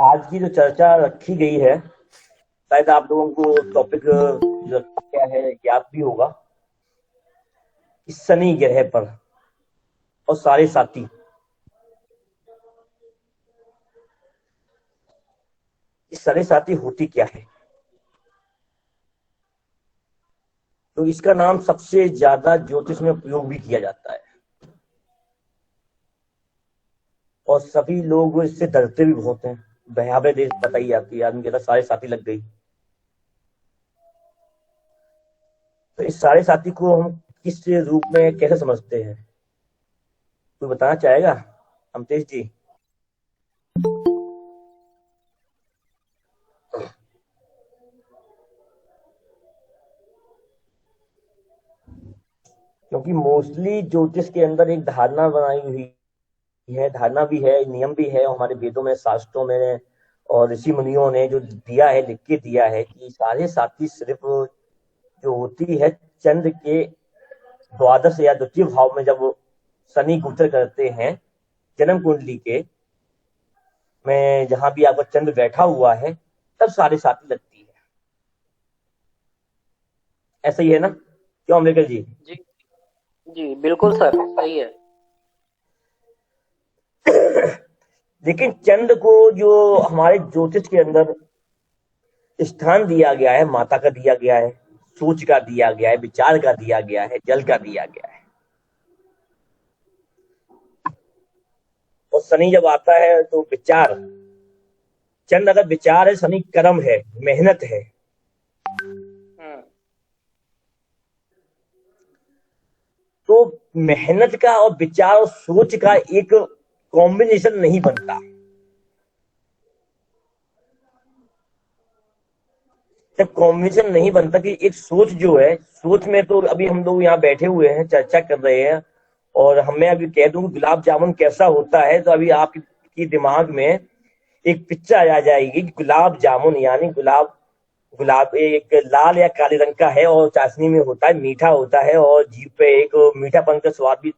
आज की जो चर्चा रखी गई है, शायद आप लोगों को टॉपिक जो क्या है याद भी होगा कि शनि ग्रह पर और साढ़े साथी। इस साढ़े साथी होती क्या है? तो इसका नाम सबसे ज्यादा ज्योतिष में प्रयोग भी किया जाता है और सभी लोग इससे डरते भी बहुत हैं। भयावह देश बताई जाती है, आदमी कहता साढ़े साथी लग गई। तो इस साढ़े साथी को हम किस रूप में कैसे समझते हैं, कोई बताना चाहेगा? अमतेश जी। क्योंकि मोस्टली ज्योतिष के अंदर एक धारणा बनाई हुई है, धारणा भी है, नियम भी है, और हमारे वेदों में, शास्त्रों में और ऋषि मुनियों ने जो दिया है, लिख के दिया है कि साढ़े साथी सिर्फ जो होती है चंद्र के द्वादश या द्वितीय भाव में, जब शनि गोचर करते हैं जन्म कुंडली के में, जहां भी आपका चंद्र बैठा हुआ है, तब साढ़े साथी लगती है। ऐसा ही है ना, क्यों अम्बेडकर जी? जी जी बिल्कुल सर, सही है। लेकिन चंद्र को जो हमारे ज्योतिष के अंदर स्थान दिया गया है, माता का दिया गया है, सोच का दिया गया है, विचार का दिया गया है, जल का दिया गया है। और शनि जब आता है तो विचार, चंद्र अगर विचार है, शनि कर्म है, मेहनत है। हम्म। तो मेहनत का और विचार और सोच का एक कॉम्बिनेशन नहीं बनता। जब कॉम्बिनेशन नहीं बनता कि एक सोच जो है, सोच में तो अभी हम लोग यहाँ बैठे हुए हैं, चर्चा कर रहे हैं, और हमें अभी कह दूं गुलाब जामुन कैसा होता है, तो अभी आपकी दिमाग में एक पिक्चर आ जाएगी कि गुलाब जामुन यानी गुलाब, गुलाब एक लाल या काले रंग का है और चाशनी में होता है, मीठा होता है, और जीभ पे एक मीठापन का स्वाद भी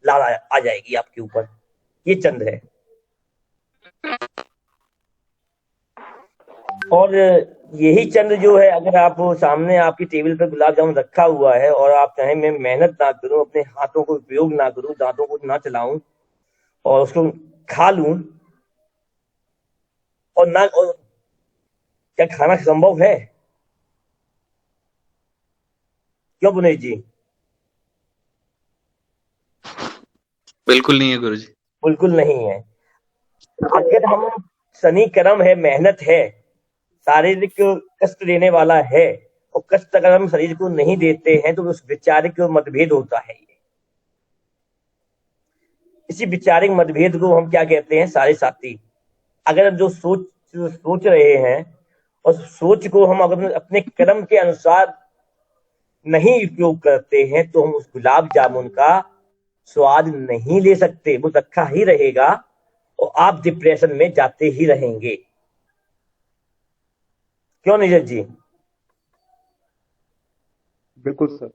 लाल आ जाएगी आपके ऊपर। ये चंद्र है। और यही चंद्र जो है, अगर आप सामने आपकी टेबल पे गुलाब जामुन रखा हुआ है और आप चाहें मैं मेहनत ना करूं, अपने हाथों को उपयोग ना करूं, दांतों को ना चलाऊं और उसको खा लूं, और ना, और क्या खाना संभव है? क्यों पुनेश जी? बिल्कुल नहीं है गुरुजी। बिल्कुल नहीं है। अगर हम, शनि कर्म है, मेहनत है, शारीरिक कष्ट देने वाला है, और कष्ट अगर हम शरीर को नहीं देते हैं तो उस वैचारिक मतभेद होता है। इसी वैचारिक मतभेद को हम क्या कहते हैं? साढ़े साथी। अगर हम जो सोच रहे हैं और सोच को हम अगर अपने कर्म के अनुसार नहीं उपयोग करते हैं तो हम उस गुलाब जामुन का स्वाद नहीं ले सकते, वो रखा ही रहेगा और आप डिप्रेशन में जाते ही रहेंगे। क्यों नीरज जी? बिल्कुल सर,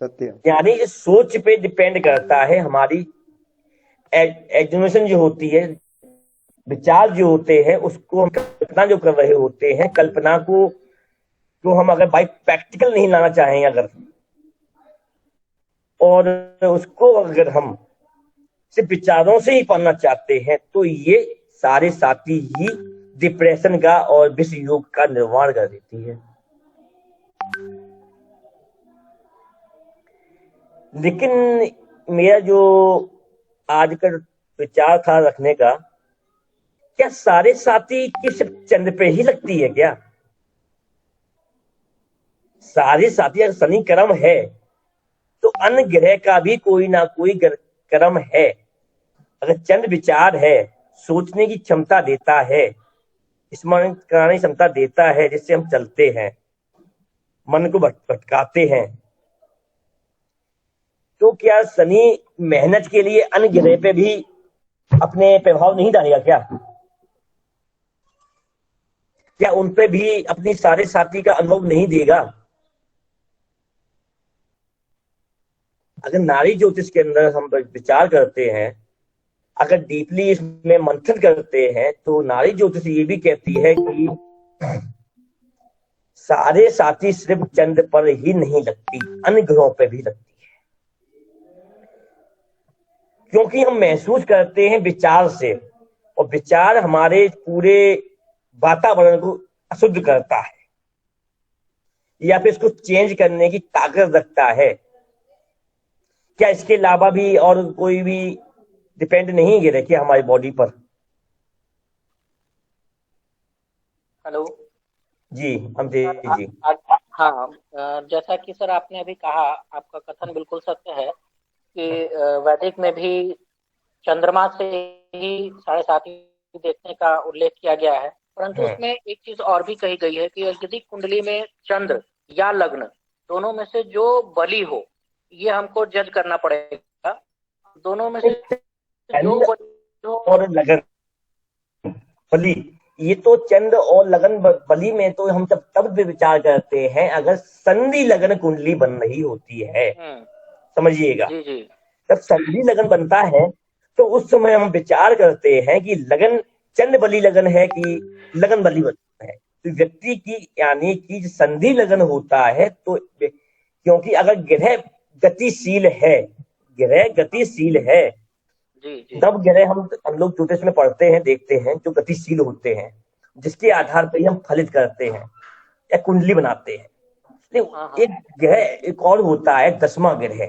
सत्य है। यानी इस सोच पे डिपेंड करता है हमारी एजुकेशन जो होती है, विचार जो होते हैं, उसको हम कल्पना जो कर रहे होते हैं, कल्पना को जो हम अगर बाई प्रैक्टिकल नहीं लाना चाहें अगर, और उसको अगर हम सिर्फ विचारों से ही पाना चाहते हैं, तो ये सारे साथी ही डिप्रेशन का और विष योग का निर्माण कर देती है। लेकिन मेरा जो आज का विचार था रखने का, क्या सारे साथी की सिर्फ चंद्र पे ही लगती है क्या? सारे साथी अगर शनि कर्म है तो अन्य ग्रह का भी कोई ना कोई कर्म है। अगर चंद्र विचार है, सोचने की क्षमता देता है, स्मरण कराने की क्षमता देता है, जिससे हम चलते हैं, मन को भटकाते हैं, तो क्या शनि मेहनत के लिए अन्य ग्रह पे भी अपने प्रभाव नहीं डालेगा क्या? क्या उन पे भी अपनी सारे साथी का अनुभव नहीं देगा? अगर नारी ज्योतिष के अंदर हम विचार करते हैं अगर डीपली इसमें मंथन करते हैं तो नारी ज्योतिष ये भी कहती है कि सारे साथी सिर्फ चंद्र पर ही नहीं लगती, अन्य ग्रहों पर भी लगती है, क्योंकि हम महसूस करते हैं विचार से, और विचार हमारे पूरे वातावरण को अशुद्ध करता है या फिर इसको चेंज करने की ताकत रखता है। क्या इसके अलावा भी और कोई भी डिपेंड नहीं गिरे क्या हमारी बॉडी पर? हेलो जी हम जी। हाँ, जैसा कि सर आपने अभी कहा, आपका कथन बिल्कुल सत्य है कि वैदिक में भी चंद्रमा से ही 7.5 देखने का उल्लेख किया गया है, परंतु उसमें एक चीज और भी कही गई है कि यदि कुंडली में चंद्र या लग्न दोनों में से जो बली हो, ये हमको जज करना पड़ेगा, दोनों में से जो बली हो और लगन बली, ये तो चंद्र और लगन बली में तो हम तब भी विचार करते हैं अगर संधि लगन कुंडली बन रही होती है, समझिएगा। जी जी। जब संधि लगन बनता है तो उस समय हम विचार करते हैं कि लगन चंद्र बली लगन है कि लगन बली लगन है। तो व्यक्ति की यानी कि संधि लगन होता है तो क्योंकि अगर ग्रह गतिशील है, ग्रह गतिशील है, तब ग्रह हम लोग ज्योतिष में पढ़ते हैं, देखते हैं जो गतिशील होते हैं, जिसके आधार पर हम फलित करते हैं या कुंडली बनाते हैं। एक ग्रह एक और होता है 10वां ग्रह,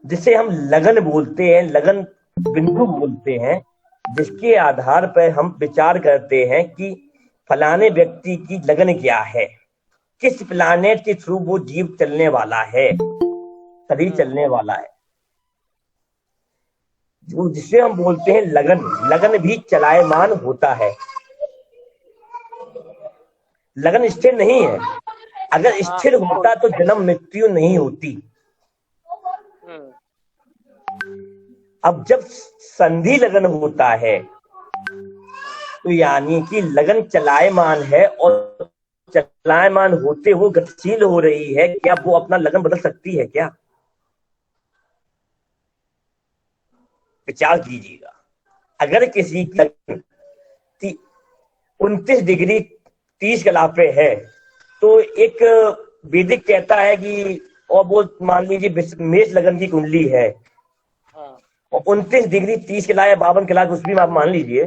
जिसे हम लगन बोलते हैं, लगन बिंदु बोलते हैं, जिसके आधार पर हम विचार करते हैं कि फलाने व्यक्ति की लगन क्या है, किस प्लानेट के थ्रू वो जीव चलने वाला है, शरीर चलने वाला है, जिसे हम बोलते हैं लगन। लगन भी चलायमान होता है, लगन स्थिर नहीं है। अगर स्थिर होता तो जन्म मृत्यु नहीं होती। अब जब संधि लगन होता है तो यानी कि लगन चलायमान है, और चलायमान होते हुए गतिशील हो रही है, क्या वो अपना लगन बदल सकती है क्या? विचार कीजिएगा। अगर किसी की 29 डिग्री 30 कला पे है तो एक वैदिक कहता है कि, और वो मान लीजिए मेष लगन की कुंडली है और 29 डिग्री 30 कला या 52 कला कुछ भी आप मान लीजिए,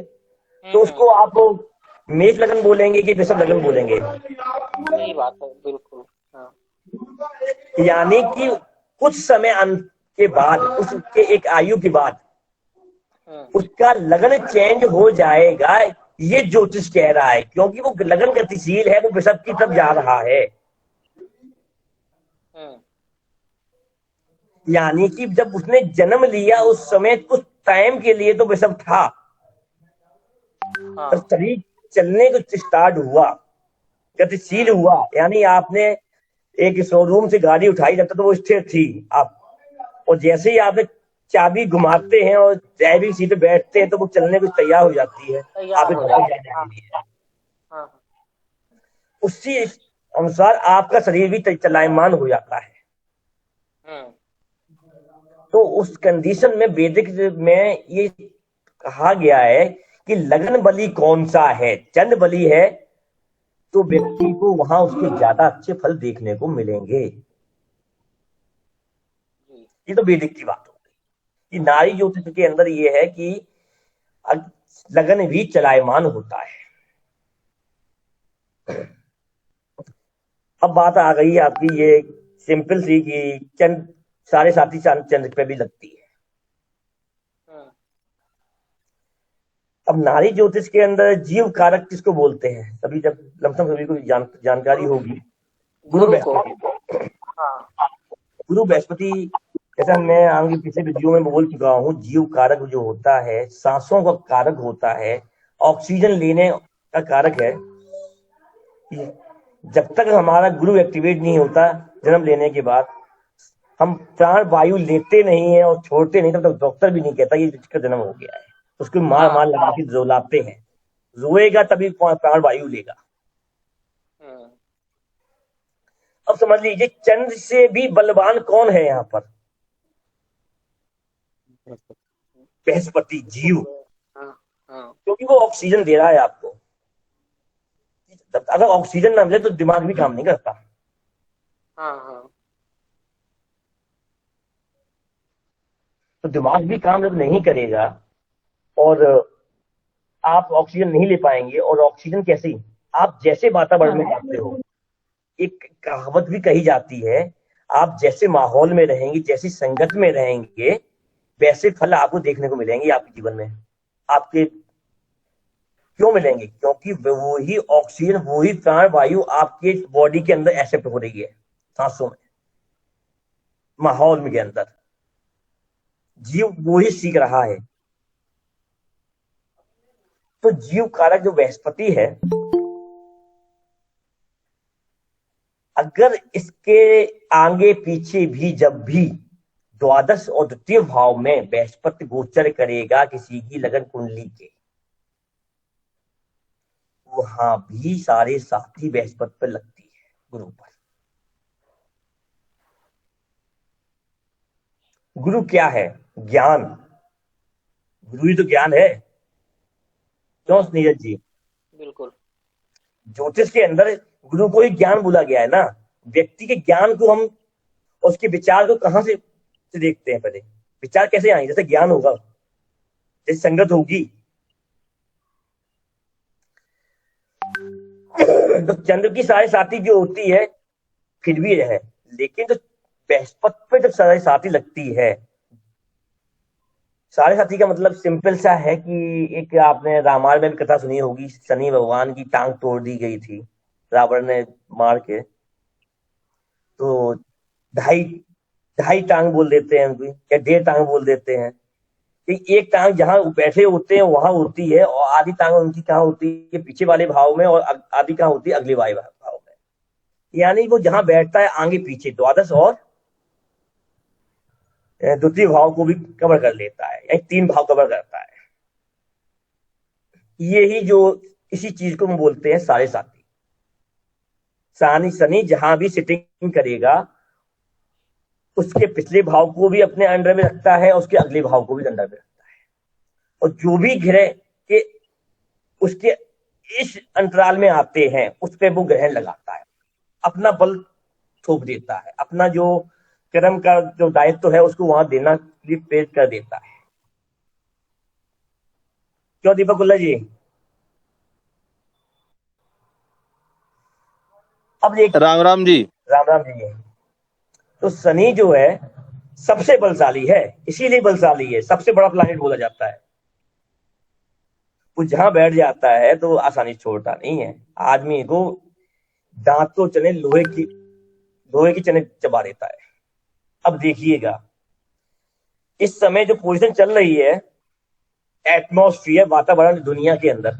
तो उसको आप मेष लगन बोलेंगे कि वृषभ लगन बोलेंगे? सही बात है, बिल्कुल। यानी कि कुछ समय के बाद, उसके एक आयु के बाद उसका लगन चेंज हो जाएगा, ये ज्योतिष कह रहा है, क्योंकि वो लगन गतिशील है, वो वृषभ की तरफ जा रहा है। यानी कि जब उसने जन्म लिया उस समय कुछ टाइम के लिए तो वृषभ था, पर शरीर चलने को स्टार्ट हुआ, गतिशील हुआ। यानी आपने एक शोरूम से गाड़ी उठाई, जब तक तो वो स्थिर थी आप, और जैसे ही आपने चाबी घुमाते हैं और ड्राइविंग सीट पे बैठते हैं तो वो चलने को तैयार हो जाती है, उसी अनुसार आपका शरीर भी चलायमान हो जाता है। तो उस कंडीशन में वैदिक में ये कहा गया है कि लगन बली कौन सा है, चंद्र बली है तो व्यक्ति को वहां उसके ज्यादा अच्छे फल देखने को मिलेंगे। ये तो वैदिक की बात हो गई। कि नारी ज्योतिष के अंदर ये है कि लगन भी चलायमान होता है। अब बात आ गई आपकी ये सिंपल सी कि चंद सारे साथी चंद्र पे भी लगती है। अब नारी ज्योतिष के अंदर जीव कारक किसको बोलते हैं? सभी जब लमसम सभी को जानकारी होगी, गुरु बृहस्पति। गुरु बृहस्पति, जैसा मैं आगे पिछले वीडियो में बोल चुका हूँ, जीव कारक जो होता है सांसों का कारक होता है, ऑक्सीजन लेने का कारक है। जब तक हमारा गुरु एक्टिवेट नहीं होता जन्म लेने के बाद, हम प्राण वायु लेते नहीं है और छोड़ते नहीं, तब तक डॉक्टर भी नहीं कहता ये इसका जन्म हो गया है। उसको मार लगा के रोलाते हैं, रोएगा तभी प्राण वायु लेगा। अब समझ लीजिए चंद्र से भी बलवान कौन है यहाँ पर? बृहस्पति जीव, हाँ हाँ क्योंकि वो ऑक्सीजन दे रहा है आपको। अगर ऑक्सीजन ना मिले तो दिमाग भी काम नहीं करता। हाँ हाँ तो दिमाग भी काम जब नहीं करेगा और आप ऑक्सीजन नहीं ले पाएंगे, और ऑक्सीजन कैसे, आप जैसे वातावरण में रहते हो, एक कहावत भी कही जाती है, आप जैसे माहौल में रहेंगे, जैसी संगत में रहेंगे, वैसे फल आपको देखने को मिलेंगे आपके जीवन में। आपके क्यों मिलेंगे? क्योंकि वो ही ऑक्सीजन, वो ही प्राण वायु आपके बॉडी के अंदर एक्सेप्ट हो रही है, सांसों में, माहौल में के अंदर जीव वो ही सीख रहा है। तो जीव कारक जो बृहस्पति है, अगर इसके आगे पीछे भी जब भी द्वादश और द्वितीय भाव में बृहस्पति गोचर करेगा किसी की लगन कुंडली के, वहां भी सारे साथी बृहस्पति पर लगती है, गुरु पर। गुरु क्या है? ज्ञान। गुरु ही तो ज्ञान है, क्यों नीरज जी? बिल्कुल। ज्योतिष के अंदर गुरु को ही ज्ञान बोला गया है ना। व्यक्ति के ज्ञान को हम, उसके विचार को कहां से देखते हैं? पहले विचार कैसे आएंगे? जैसे ज्ञान होगा, जैसे संगत होगी। तो चंद्र की साढ़े साथी जो होती है फिर भी है, लेकिन जो बृहस्पति पे जब साढ़े साथी लगती है, साढ़े साथी का मतलब सिंपल सा है कि एक आपने रामायण में भी कथा सुनी होगी, शनि भगवान की टांग तोड़ दी गई थी रावण ने मार के, तो ढाई ढाई टांग बोल देते हैं उनकी, या 1.5 टांग बोल देते हैं। कि एक टांग जहां बैठे होते हैं वहां होती है, और आधी टांग उनकी कहाँ होती है? पीछे वाले भाव में, और आधी कहाँ होती है? अगले वाले भाव में। यानी वो जहां बैठता है आगे पीछे, द्वादश और द्वितीय भाव को भी कवर कर लेता है, या 3 भाव कवर करता है। यही जो इसी चीज को हम बोलते हैं साढ़े साथी। शनि जहां भी सिटिंग करेगा, उसके पिछले भाव को भी अपने अंडर में रखता है, उसके अगले भाव को भी अंडर में रखता है, और जो भी ग्रह के उसके इस अंतराल में आते हैं उस पर वो ग्रहण लगाता है, अपना बल थोप देता है, अपना जो कर्म का जो दायित्व है उसको वहां देना प्रेरित कर देता है। क्यों दीपक गुल्ला जी? अब देखिए, राम राम जी। राम राम जी। तो शनि जो है सबसे बलशाली है, इसीलिए बलशाली है, सबसे बड़ा प्लैनेट बोला जाता है। वो जहां बैठ जाता है तो आसानी छोड़ता नहीं है, आदमी को दांत तो चले लोहे की चने चबा देता है। अब देखिएगा, इस समय जो पोजीशन चल रही है, एटमॉस्फेयर, वातावरण दुनिया के अंदर,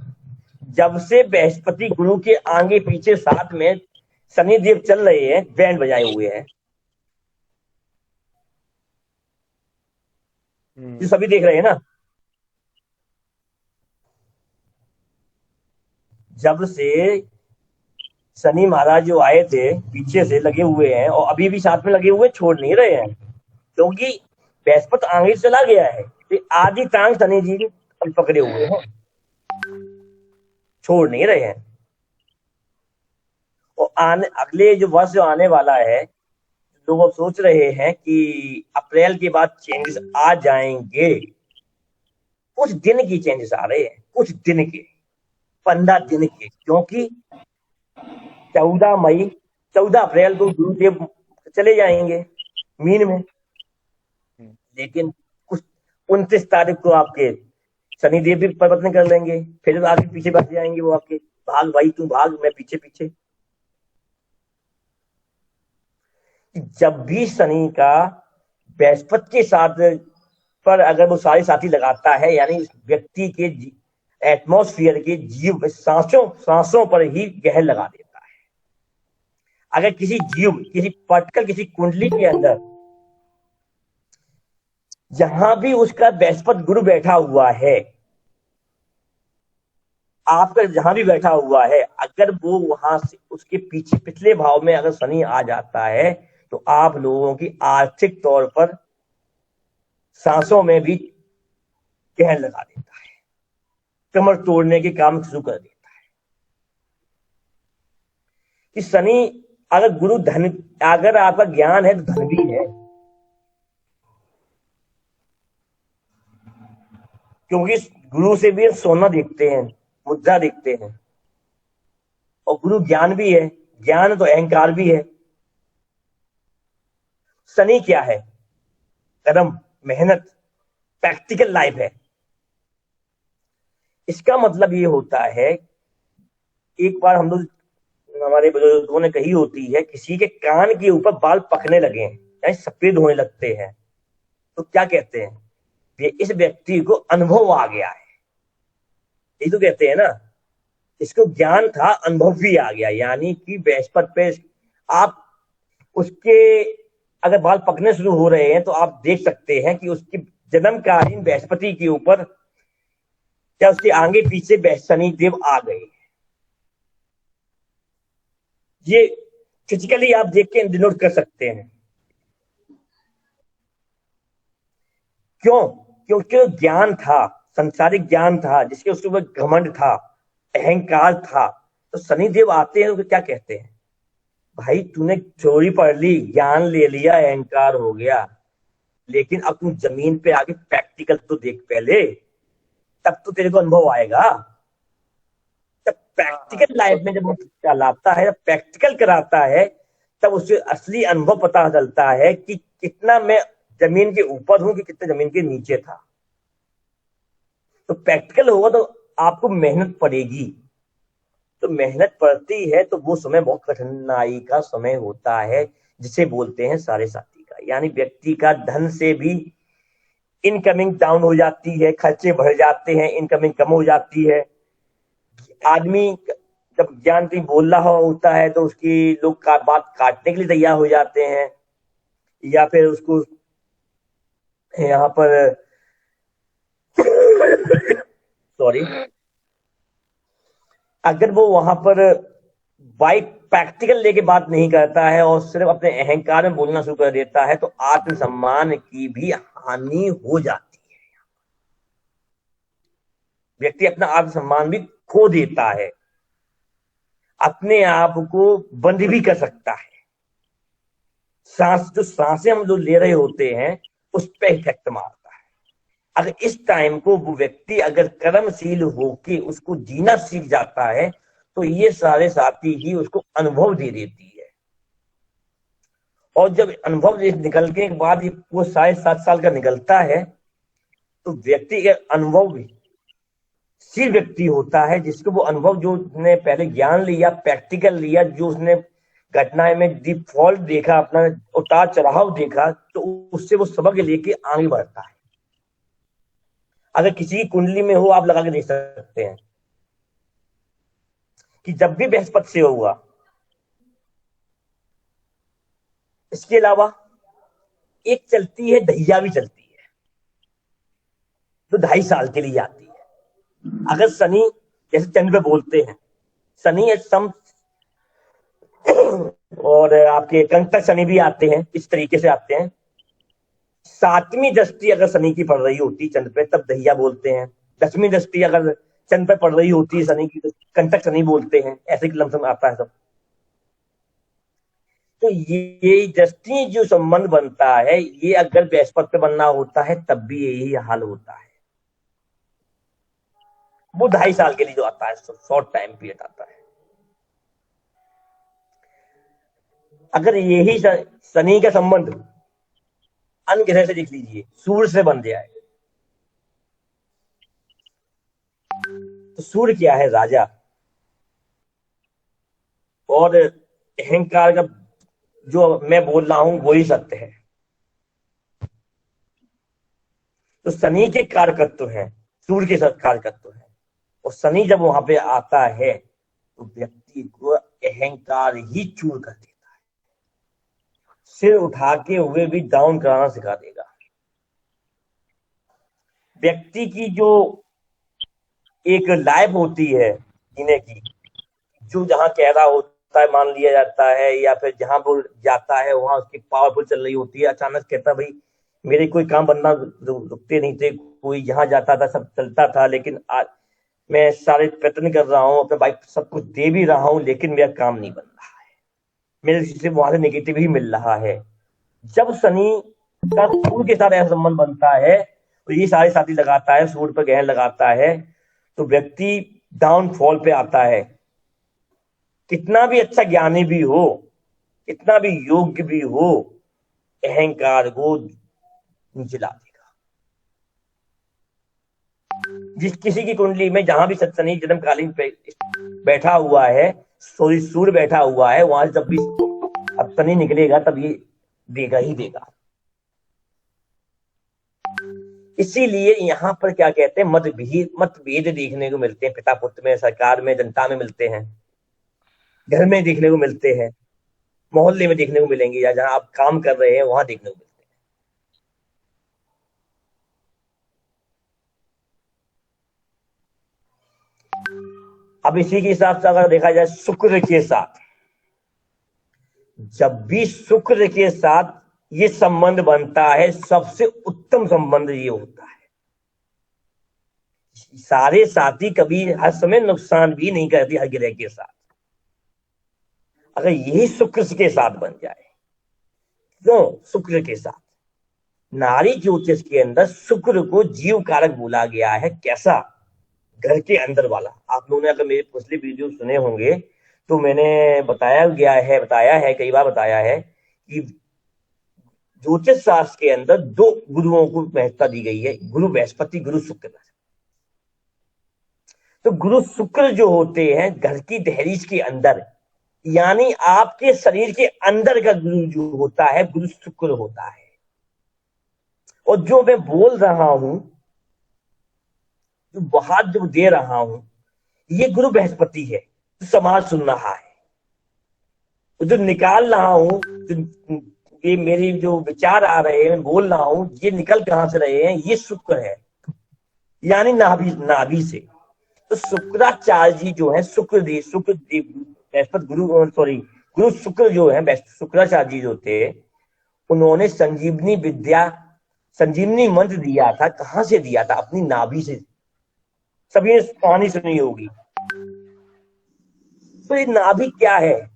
जब से बृहस्पति गुरु के आगे पीछे साथ में शनि देव चल रहे हैं, बैंड बजाए हुए हैं, जो सभी देख रहे हैं ना। जब से शनि महाराज जो आए थे पीछे से लगे हुए हैं, और अभी भी साथ में लगे हुए, छोड़ नहीं रहे हैं, क्योंकि बृहस्पति आगे चला गया है, तो आधी टांग शनि जी पकड़े हुए हैं, छोड़ नहीं रहे हैं। और अगले जो वर्ष जो आने वाला है, लोग सोच रहे हैं कि अप्रैल के बाद चेंजेस आ जाएंगे। कुछ दिन की चेंजेस आ रहे हैं, कुछ दिन के, 15 दिन के, क्योंकि 14 अप्रैल को गुरुदेव चले जाएंगे मीन में, लेकिन कुछ 29 तारीख को आपके शनिदेव भी परिवर्तन कर लेंगे, फिर आगे पीछे बढ़ जाएंगे वो आपके, भाग भाई तू भाग, मैं पीछे पीछे। जब भी शनि का बृहस्पति के साथ पर अगर वो सारे साथी लगाता है, यानी व्यक्ति के एटमॉस्फेयर के जीव सांसों पर ही गहर लगा देता है। अगर किसी जीव, किसी पर्टिकुलर किसी कुंडली के अंदर जहां भी उसका बृहस्पति गुरु बैठा हुआ है, आपका जहां भी बैठा हुआ है, अगर वो वहां से उसके पीछे पिछले भाव में अगर शनि आ जाता है, तो आप लोगों की आर्थिक तौर पर सांसों में भी कहर लगा देता है, कमर तोड़ने के काम शुरू कर देता है। कि शनि अगर गुरु धन, अगर आपका ज्ञान है तो धन भी है, क्योंकि गुरु से भी सोना देखते हैं, मुद्रा देखते हैं, और गुरु ज्ञान भी है, ज्ञान तो अहंकार भी है। शनि क्या है? कर्म, मेहनत, प्रैक्टिकल लाइफ है। इसका मतलब ये होता है, एक बार हम लोग, हमारे बुजुर्गों ने कही होती है, किसी के कान के ऊपर बाल पकने लगे यानी सफेद होने लगते हैं, तो क्या कहते हैं? ये इस व्यक्ति को अनुभव आ गया है, ये तो कहते हैं ना। इसको ज्ञान था, अनुभव भी आ गया, यानी कि बृहस्पति पे आप उसके अगर बाल पकने शुरू हो रहे हैं तो आप देख सकते हैं कि उसकी जन्मकालीन बृहस्पति के ऊपर क्या उसके आगे पीछे शनि देव आ गए। ये फिजिकली आप देख के डिनोट कर सकते हैं। क्यों? क्योंकि ज्ञान था, संसारिक ज्ञान था, जिसके उसके ऊपर घमंड था, अहंकार था। तो शनिदेव आते हैं तो क्या कहते हैं? भाई तूने थ्योरी पढ़ ली, ज्ञान ले लिया, अहंकार हो गया, लेकिन अब तू जमीन पे आके प्रैक्टिकल तो देख पहले, तब तो तेरे को अनुभव आएगा। तब प्रैक्टिकल लाइफ में जब वो चलाता है, प्रैक्टिकल कराता है, तब उससे असली अनुभव पता चलता है कि कितना मैं जमीन के ऊपर हूं कि कितना जमीन के नीचे था। तो प्रैक्टिकल होगा तो आपको मेहनत पड़ेगी, तो मेहनत पड़ती है तो वो समय बहुत कठिनाई का समय होता है, जिसे बोलते हैं साढ़े साथी का। यानी व्यक्ति का धन से भी इनकमिंग डाउन हो जाती है, खर्चे बढ़ जाते हैं, इनकमिंग कम हो जाती है। आदमी जब ज्ञान की बोल रहा होता है तो उसकी लोग बात काटने के लिए तैयार हो जाते हैं, या फिर उसको यहाँ पर सॉरी, अगर वो वहां पर बाइक प्रैक्टिकल लेके बात नहीं करता है और सिर्फ अपने अहंकार में बोलना शुरू कर देता है, तो आत्मसम्मान की भी हानि हो जाती है। व्यक्ति अपना आत्मसम्मान भी खो देता है, अपने आप को बंद भी कर सकता है। जो सांसें हम जो ले रहे होते हैं उस पर इफेक्ट मारता है। अगर इस टाइम को वो व्यक्ति अगर कर्मशील होके उसको जीना सीख जाता है, तो ये सारे साथी ही उसको अनुभव दे देती है। और जब अनुभव निकलने के बाद वो 7.5 साल का निकलता है, तो व्यक्ति का अनुभव भी शील व्यक्ति होता है, जिसको वो अनुभव जो उसने पहले ज्ञान लिया, प्रैक्टिकल लिया, जो उसने घटनाएं में डिफॉल्ट देखा, अपना उतार चढ़ाव देखा, तो उससे वो सबक लेके आगे बढ़ता है। अगर किसी की कुंडली में हो, आप लगा के देख सकते हैं कि जब भी बृहस्पति से हुआ, इसके अलावा एक चलती है, दहिया भी चलती है, तो 2.5 साल के लिए आती है। अगर शनि, जैसे चंद्र पे बोलते हैं, शनि सम और आपके कंटक शनि भी आते हैं, इस तरीके से आते हैं। 7वीं दृष्टि अगर शनि की पड़ रही होती चंद्र पे, तब दहिया बोलते हैं। 10वीं दृष्टि अगर चंद्र पे पड़ रही होती है शनि की, तो कंटक शनि बोलते हैं। ऐसे की लमसम आता है सब। तो ये दृष्टि जो संबंध बनता है, ये अगर बृहस्पति पे बनना होता है तब भी यही हाल होता है। वो 2.5 साल के लिए जो आता है, शॉर्ट टाइम पीरियड आता है। अगर यही शनि का संबंध अन्य ग्रह से देख लीजिए, सूर्य से बन जाए, तो सूर्य क्या है? राजा, और अहंकार का जो मैं बोल रहा हूं वही सत्य है। तो शनि के कारकत्व है, सूर्य के साथ कारकत्व है, और शनि जब वहां पे आता है तो व्यक्ति को अहंकार ही चूर कर देता है, सिर उठा के हुए भी डाउन कराना सिखा देगा। व्यक्ति की जो एक लाइफ होती है जीने की, जो जहां कह रहा होता है मान लिया जाता है, या फिर जहां वो जाता है वहां उसकी पावरफुल चल रही होती है, अचानक कहता है भाई मेरे कोई काम बनना रुकते नहीं थे, कोई यहाँ जाता था, सब चलता था। लेकिन आज मैं सारे प्रयत्न कर रहा हूँ, अपने भाई सब कुछ दे भी रहा हूँ, लेकिन मेरा काम नहीं बन रहा है, मेरे से वहां से नेगेटिव ही मिल रहा है। जब शनि का सूर्य के साथ ऐसा संबंध बनता है तो ये सारे साथी लगाता है, सूर्य पर ग्रहण लगाता है, तो व्यक्ति डाउनफॉल पे आता है। कितना भी अच्छा ज्ञानी भी हो, कितना भी योग्य भी हो, अहंकार को नीचे ला देगा। जिस किसी की कुंडली में जहां भी सत्सनी जन्मकालीन पे बैठा हुआ है, सूर्य बैठा हुआ है, वहां से जब भी अब शनि निकलेगा तब ये देगा ही देगा। इसीलिए यहाँ पर क्या कहते हैं, मतभेद देखने को मिलते हैं, पिता पुत्र में, सरकार में, जनता में मिलते हैं, घर में देखने को मिलते हैं, मोहल्ले में देखने को मिलेंगे, या जहां आप काम कर रहे हैं वहां देखने को मिलते हैं। अब इसी के हिसाब से अगर देखा जाए शुक्र के साथ, जब भी शुक्र के साथ ये संबंध बनता है, सबसे उत्तम संबंध ये होता है। सारे साथी कभी हर समय नुकसान भी नहीं करती हर ग्रह के साथ। अगर यही शुक्र के साथ बन जाए, क्यों शुक्र के साथ, नारी ज्योतिष के अंदर शुक्र को जीव कारक बोला गया है। कैसा? घर के अंदर वाला। आप लोगों ने अगर मेरे पिछले वीडियो सुने होंगे तो मैंने बताया है कई बार बताया है कि ज्योतिष शास्त्र के अंदर दो गुरुओं को महत्ता दी गई है, गुरु बृहस्पति, गुरु शुक्र। तो गुरु शुक्र जो होते हैं घर की दहलीज के अंदर, यानी आपके शरीर के अंदर का गुरु जो होता है, गुरु शुक्र होता है। और जो मैं बोल रहा हूं, जो बाहर जो दे रहा हूं, ये गुरु बृहस्पति है, जो समाज सुन रहा है। तो जो निकाल रहा हूं, ये मेरी जो विचार आ रहे हैं, बोल रहा हूं, ये निकल कहां से रहे हैं, ये शुक्र है, यानी नाभि से। तो शुक्राचार्य जी जो है, बृहस्पति गुरु शुक्र जो है, शुक्राचार्य जी जो थे, उन्होंने संजीवनी मंत्र दिया था। कहां से दिया था? अपनी नाभि से। सभी ने कहानी सुनी होगी। तो ये नाभि क्या है?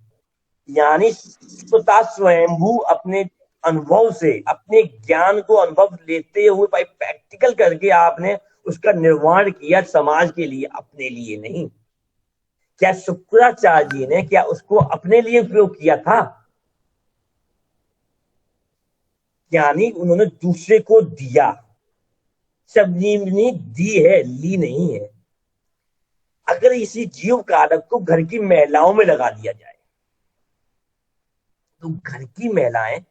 यानी स्वतः स्वयंभू अपने अनुभव से, अपने ज्ञान को अनुभव लेते हुए भाई प्रैक्टिकल करके आपने उसका निर्माण किया समाज के लिए, अपने लिए नहीं। क्या शुक्राचार्य जी ने क्या उसको अपने लिए उपयोग किया था? यानी उन्होंने दूसरे को दिया। संजीवनी दी है, ली नहीं है। अगर इसी जीव कारक को घर की महिलाओं में लगा दिया जाए तो घर की महिलाएं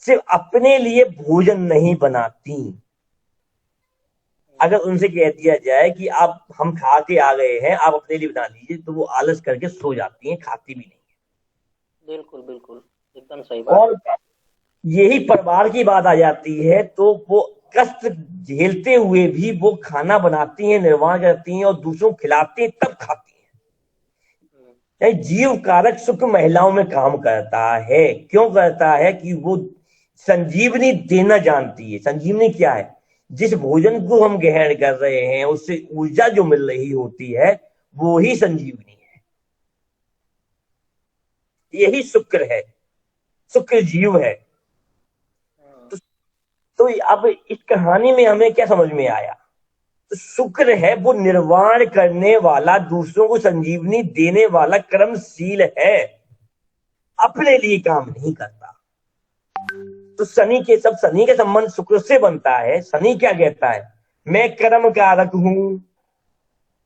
सिर्फ अपने लिए भोजन नहीं बनाती। अगर उनसे कह दिया जाए कि आप हम खा के आ गए हैं, आप अपने लिए बना लीजिए, तो वो आलस करके सो जाती हैं, खाती भी नहीं है। बिल्कुल बिल्कुल, एकदम सही बात। और यही परिवार की बात आ जाती है तो वो कष्ट झेलते हुए भी वो खाना बनाती हैं, निर्माण करती हैं और दूसरों को खिलाती हैं, तब खाती हैं। जीव कारक शुक्र महिलाओं में काम करता है। क्यों करता है? कि वो संजीवनी देना जानती है। संजीवनी क्या है? जिस भोजन को हम ग्रहण कर रहे हैं उससे ऊर्जा जो मिल रही होती है, वो ही संजीवनी है। यही शुक्र है, शुक्र जीव है। तो अब इस कहानी में हमें क्या समझ में आया? तो शुक्र है वो निर्वाण करने वाला, दूसरों को संजीवनी देने वाला, कर्मशील है, अपने लिए काम नहीं करता। तो शनि का संबंध शुक्र से बनता है। शनि क्या कहता है? मैं कर्म कारक हूं,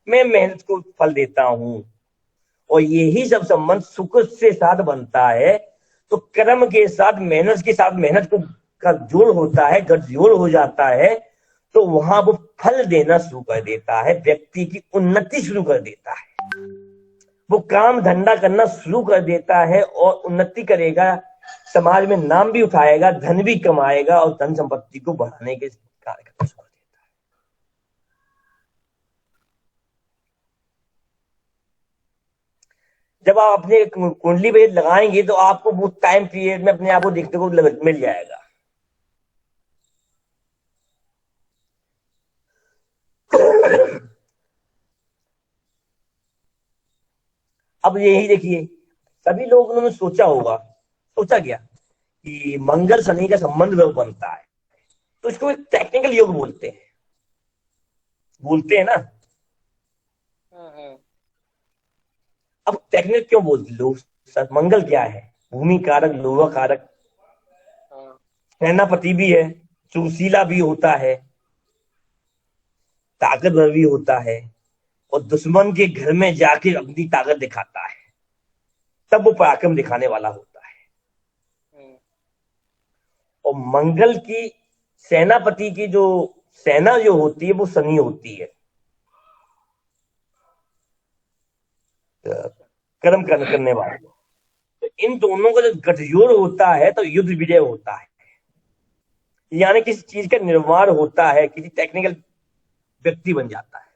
मैं मेहनत को फल देता हूं। और यही सब संबंध शुक्र से साथ बनता है। तो कर्म के साथ मेहनत को का जोड़ होता है, गठजोड़ हो जाता है, तो वहां वो फल देना शुरू कर देता है, व्यक्ति की उन्नति शुरू कर देता है, वो काम धंधा करना शुरू कर देता है और उन्नति करेगा, समाज में नाम भी उठाएगा, धन भी कमाएगा और धन संपत्ति को बढ़ाने के कार्य करना शुरू कर देता है। जब आप अपने कुंडली पे लगाएंगे तो आपको वो टाइम पीरियड में अपने आप को देखने को मिल जाएगा। अब यही देखिए, सभी लोगों ने सोचा होगा, सोचा क्या कि मंगल शनि का संबंध जब बनता है तो इसको एक टेक्निकल योग बोलते हैं ना। हम्म। अब टेक्निकल क्यों बोलते लोग? सर, मंगल क्या है? भूमि कारक, लोहा कारक, हाँ। सेनापति भी है, सुशीला भी होता है, ताकतवर भी होता है, और दुश्मन के घर में जाके अपनी ताकत दिखाता है, तब वो पराक्रम दिखाने वाला होता है। हम्म। और मंगल की सेनापति की जो सेना जो होती है वो शनि होती है, कर्म करने वाला। तो इन दोनों का जब गठजोड़ होता है तो युद्ध विजय होता है, यानी किसी चीज का निर्माण होता है, किसी टेक्निकल व्यक्ति बन जाता है।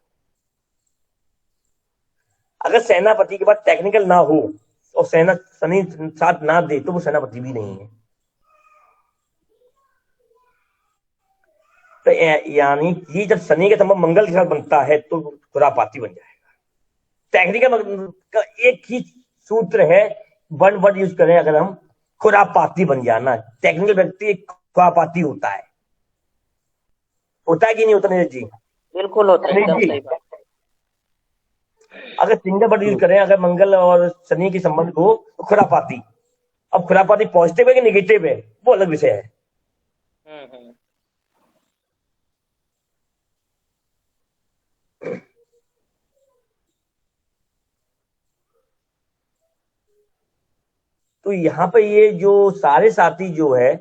अगर सेनापति के पास टेक्निकल ना हो और सेना शनि साथ ना दे तो वो सेनापति भी नहीं है। तो यानी कि जब शनि का संबंध मंगल के साथ बनता है तो खुरापाती बन जाएगा। टेक्निकल का एक ही सूत्र है, वन वर्ड यूज करें अगर हम, खुरापाती बन जाना। टेक्निकल व्यक्ति एक खुरापाती होता है कि नहीं होता नीरज जी? बिल्कुल होता है, एकदम जी, सही बात। अगर सिंगल वर्ड यूज करें अगर मंगल और शनि के संबंध को, तो खुरापाती। अब खुरापाती पॉजिटिव है कि नेगेटिव है वो अलग विषय है। हम्म। तो यहाँ पे ये जो सारे साथी जो है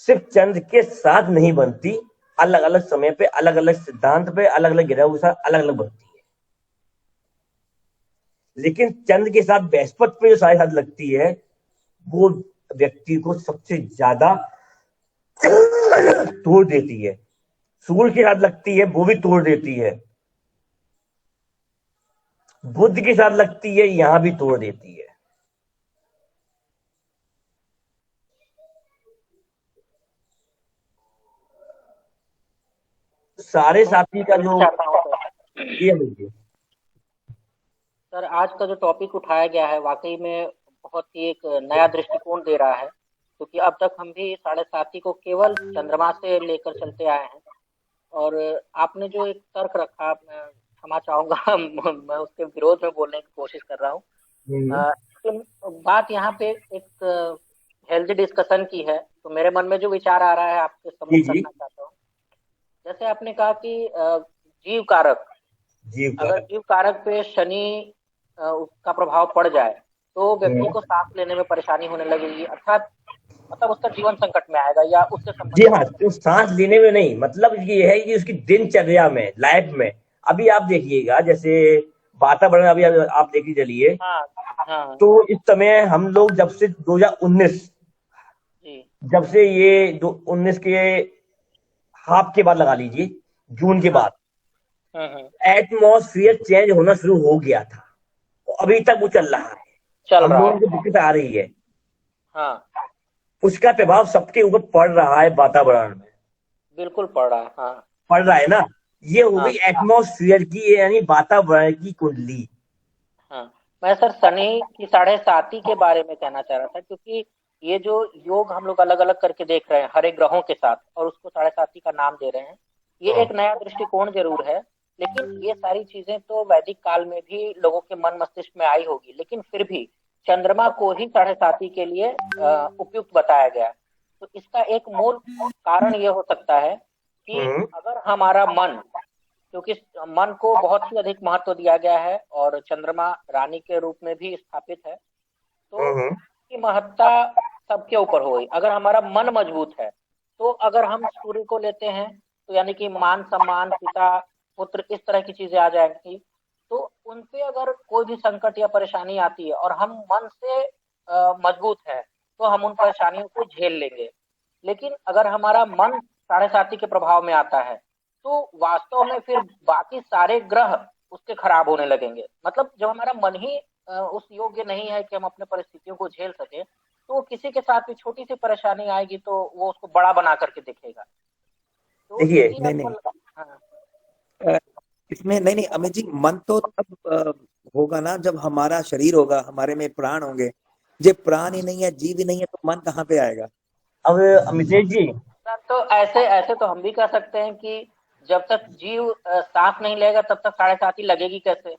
सिर्फ चंद्र के साथ नहीं बनती, अलग अलग समय पे, अलग अलग सिद्धांत पे, अलग अलग ग्रहों के साथ अलग अलग बनती है। लेकिन चंद्र के साथ बृहस्पति पे जो सारे साथ लगती है वो व्यक्ति को सबसे ज्यादा तोड़ देती है। सूर्य के साथ लगती है वो भी तोड़ देती है, बुध के साथ लगती है यहां भी तोड़ देती है। सारे साथी का जो ये लीजिए सर, आज का जो टॉपिक उठाया गया है वाकई में बहुत ही एक नया दृष्टिकोण दे रहा है, क्योंकि अब तक हम भी 7.5 को केवल चंद्रमा से लेकर चलते आए हैं। और आपने जो एक तर्क रखा, मैं क्षमा चाहूंगा मैं उसके विरोध में बोलने की कोशिश कर रहा हूँ। लेकिन बात यहाँ पे एक हेल्दी डिस्कशन की है, तो मेरे मन में जो विचार आ रहा है आपके सम्मुख करना चाहता हूँ। जैसे आपने कहा कि जीव कारक, अगर जीव कारक पे शनि उसका प्रभाव पड़ जाए तो व्यक्ति को सांस लेने में परेशानी होने लगेगी, अर्थात मतलब उसका जीवन संकट में आएगा या उससे जी संबंधित। हाँ, तो सांस लेने में नहीं, मतलब ये है कि उसकी दिनचर्या में, लाइफ में। अभी आप देखिएगा जैसे वातावरण, अभी आप देख चलिए। हाँ। तो इस समय हम लोग जब से 2019, जब से ये 19 के हाफ के बाद लगा लीजिए, जून के बाद एटमॉस्फेयर चेंज होना शुरू हो गया था, तो अभी तक वो चल रहा है। हम लोगों को दिक्कत आ रही है, उसका प्रभाव सबके ऊपर पड़ रहा है वातावरण में। बिल्कुल पड़ रहा है, हाँ। पड़ रहा है ना। ये हो गई एटमॉस्फेयर की, यानी वातावरण की कुंडली। हाँ, मैं सर शनि की 7.5 के बारे में कहना चाह रहा था, क्योंकि ये जो योग हम लोग अलग अलग करके देख रहे हैं हर एक ग्रहों के साथ और उसको 7.5 का नाम दे रहे हैं, ये एक नया दृष्टिकोण जरूर है। लेकिन ये सारी चीजें तो वैदिक काल में भी लोगों के मन मस्तिष्क में आई होगी, लेकिन फिर भी चंद्रमा को ही 7.5 के लिए उपयुक्त बताया गया। तो इसका एक मूल कारण ये हो सकता है कि अगर हमारा मन, क्योंकि मन को बहुत ही अधिक महत्व दिया गया है और चंद्रमा रानी के रूप में भी स्थापित है, तो इसकी महत्ता सबके ऊपर हो गई। अगर हमारा मन मजबूत है तो अगर हम सूर्य को लेते हैं तो यानी कि मान सम्मान, पिता पुत्र, इस तरह की चीजें आ जाएंगी। तो उनपे अगर कोई भी संकट या परेशानी आती है और हम मन से मजबूत है तो हम उन परेशानियों को झेल लेंगे। लेकिन अगर हमारा मन 7.5 के प्रभाव में आता है तो वास्तव में फिर बाकी सारे ग्रह उसके खराब होने लगेंगे। मतलब जब हमारा मन ही उस योग्य नहीं है कि हम अपने परिस्थितियों को झेल सके, तो किसी के साथ भी छोटी सी परेशानी आएगी तो वो उसको बड़ा बना करके देखेगा। तो देखिए, नहीं, इसमें नहीं अमित जी, मन तो तब होगा ना जब हमारा शरीर होगा, हमारे में प्राण होंगे। जब प्राण ही नहीं है, जीव ही नहीं है, तो मन कहाँ पे आएगा? अब अमितेश जी, तो ऐसे ऐसे तो हम भी कह सकते हैं कि जब तक जीव सांस नहीं लेगा तब तक 7.5 लगेगी कैसे।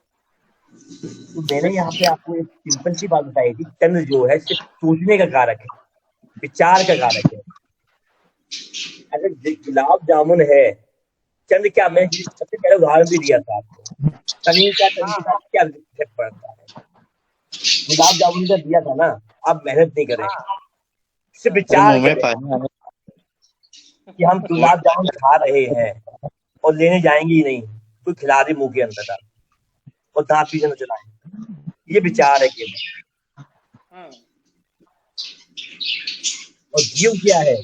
तो मैंने यहाँ पे आपको एक सिंपल सी बात बताई थी, चंद्र जो है सिर्फ सोचने का कारक है, विचार का कारक है। अगर गुलाब जामुन है, चंद्र क्या, मैं सबसे पहले उदाहरण भी दिया था आपको, शनि का चंद्र के साथ हाँ क्या इफेक्ट पड़ता है। गुलाब जामुन का दिया था ना, आप मेहनत नहीं करें, हाँ सिर्फ अरे विचार मुंह में करें पानी आने। कि हम गुलाब जामुन खा रहे हैं और लेने जाएंगे ही नहीं, कोई खिला दे मुंह के अंदर आप, और दांत पीछे न चलाएं, ये विचार है केवल। हम्म, और जीव क्या है,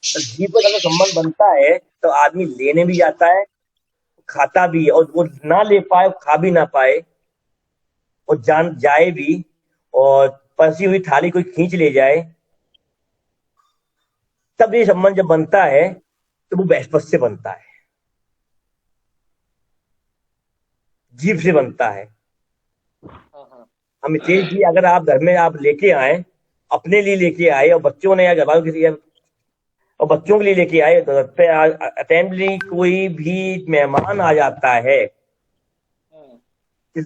तो जीव का अगर संबंध बनता है तो आदमी लेने भी जाता है, खाता भी है, और वो ना ले पाए, खा भी ना पाए, और जान जाए भी, और परसी हुई थाली कोई खींच ले जाए, तब ये संबंध जब बनता है तो वो बृहस्पति से बनता है, जीव से बनता है। हाँ, अमितेश जी, अगर आप घर में आप लेके आए, अपने लिए लेके आए, और बच्चों ने या घर वालों किसी, और बच्चों के लिए लेके आए, तो अटेम्पली कोई भी मेहमान आ जाता है, हम्म,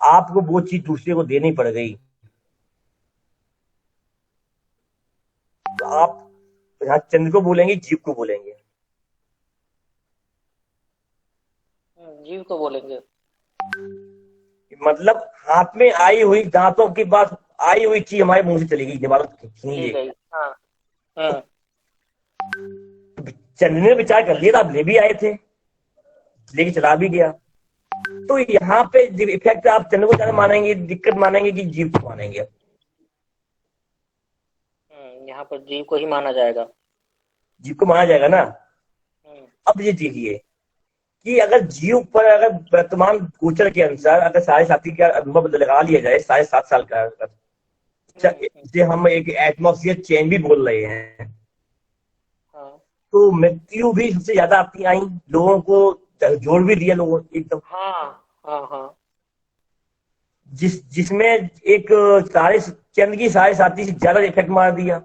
आपको वो चीज दूसरे को देनी पड़ गई, तो आप यहाँ चंद्र को बोलेंगे, जीव को बोलेंगे। जीव को बोलेंगे। मतलब हाथ में आई हुई, दांतों के बाद आई हुई चीज हमारे मुंह से चली गई, दिमाग छीन ली लिए। गई। हाँ। हम्म, चंद्र ने विचार कर लिया था, आप ले भी आए थे, लेके चला भी गया। तो यहाँ पे इफेक्ट आप चंद्र को ज्यादा मानेंगे, दिक्कत मानेंगे कि जीव को मानेंगे? यहाँ पर जीव को ही माना जाएगा। जीव को माना जाएगा ना। हम्म, अब ये देखिए कि अगर जीव पर, अगर वर्तमान गोचर के अनुसार अगर 7.5 का अनुभव लगा लिया जाए, 7.5 साल का, जिसे हम एक एटमॉस्फेयर चेंज भी बोल रहे हैं, हाँ तो मृत्यु भी सबसे ज्यादा आपकी आई, लोगों को जोड़ भी दिया लोगों एकदम, हाँ हाँ हाँ। जिसमें एक साढ़े चंद्र की 7.5 से ज्यादा इफेक्ट मार दिया।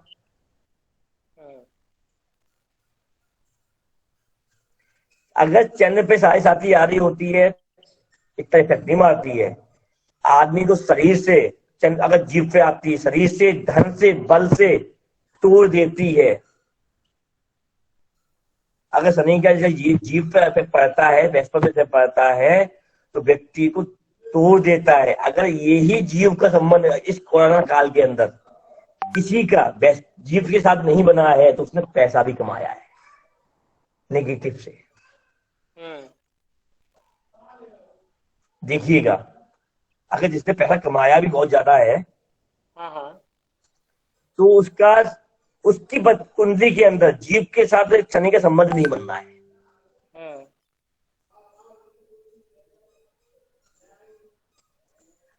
अगर चंद्र पे 7.5 आ रही होती है, इतना इफेक्ट नहीं मारती है। आदमी को शरीर से, चंद्र अगर जीव पे आती है, शरीर से, धन से, बल से तोड़ देती है। अगर शनि का जीव पे इफेक्ट पड़ता है, बृहस्पति पे इफेक्ट पड़ता है, तो व्यक्ति को तोड़ देता है। अगर यही जीव का संबंध इस कोरोना काल के अंदर किसी का जीव के साथ नहीं बना है, तो उसने पैसा भी कमाया है नेगेटिव से। देखिएगा, अगर जिसने पैसा कमाया भी बहुत ज्यादा है, तो उसकी कुंडली के अंदर जीव के साथ शनि का संबंध नहीं बनना है।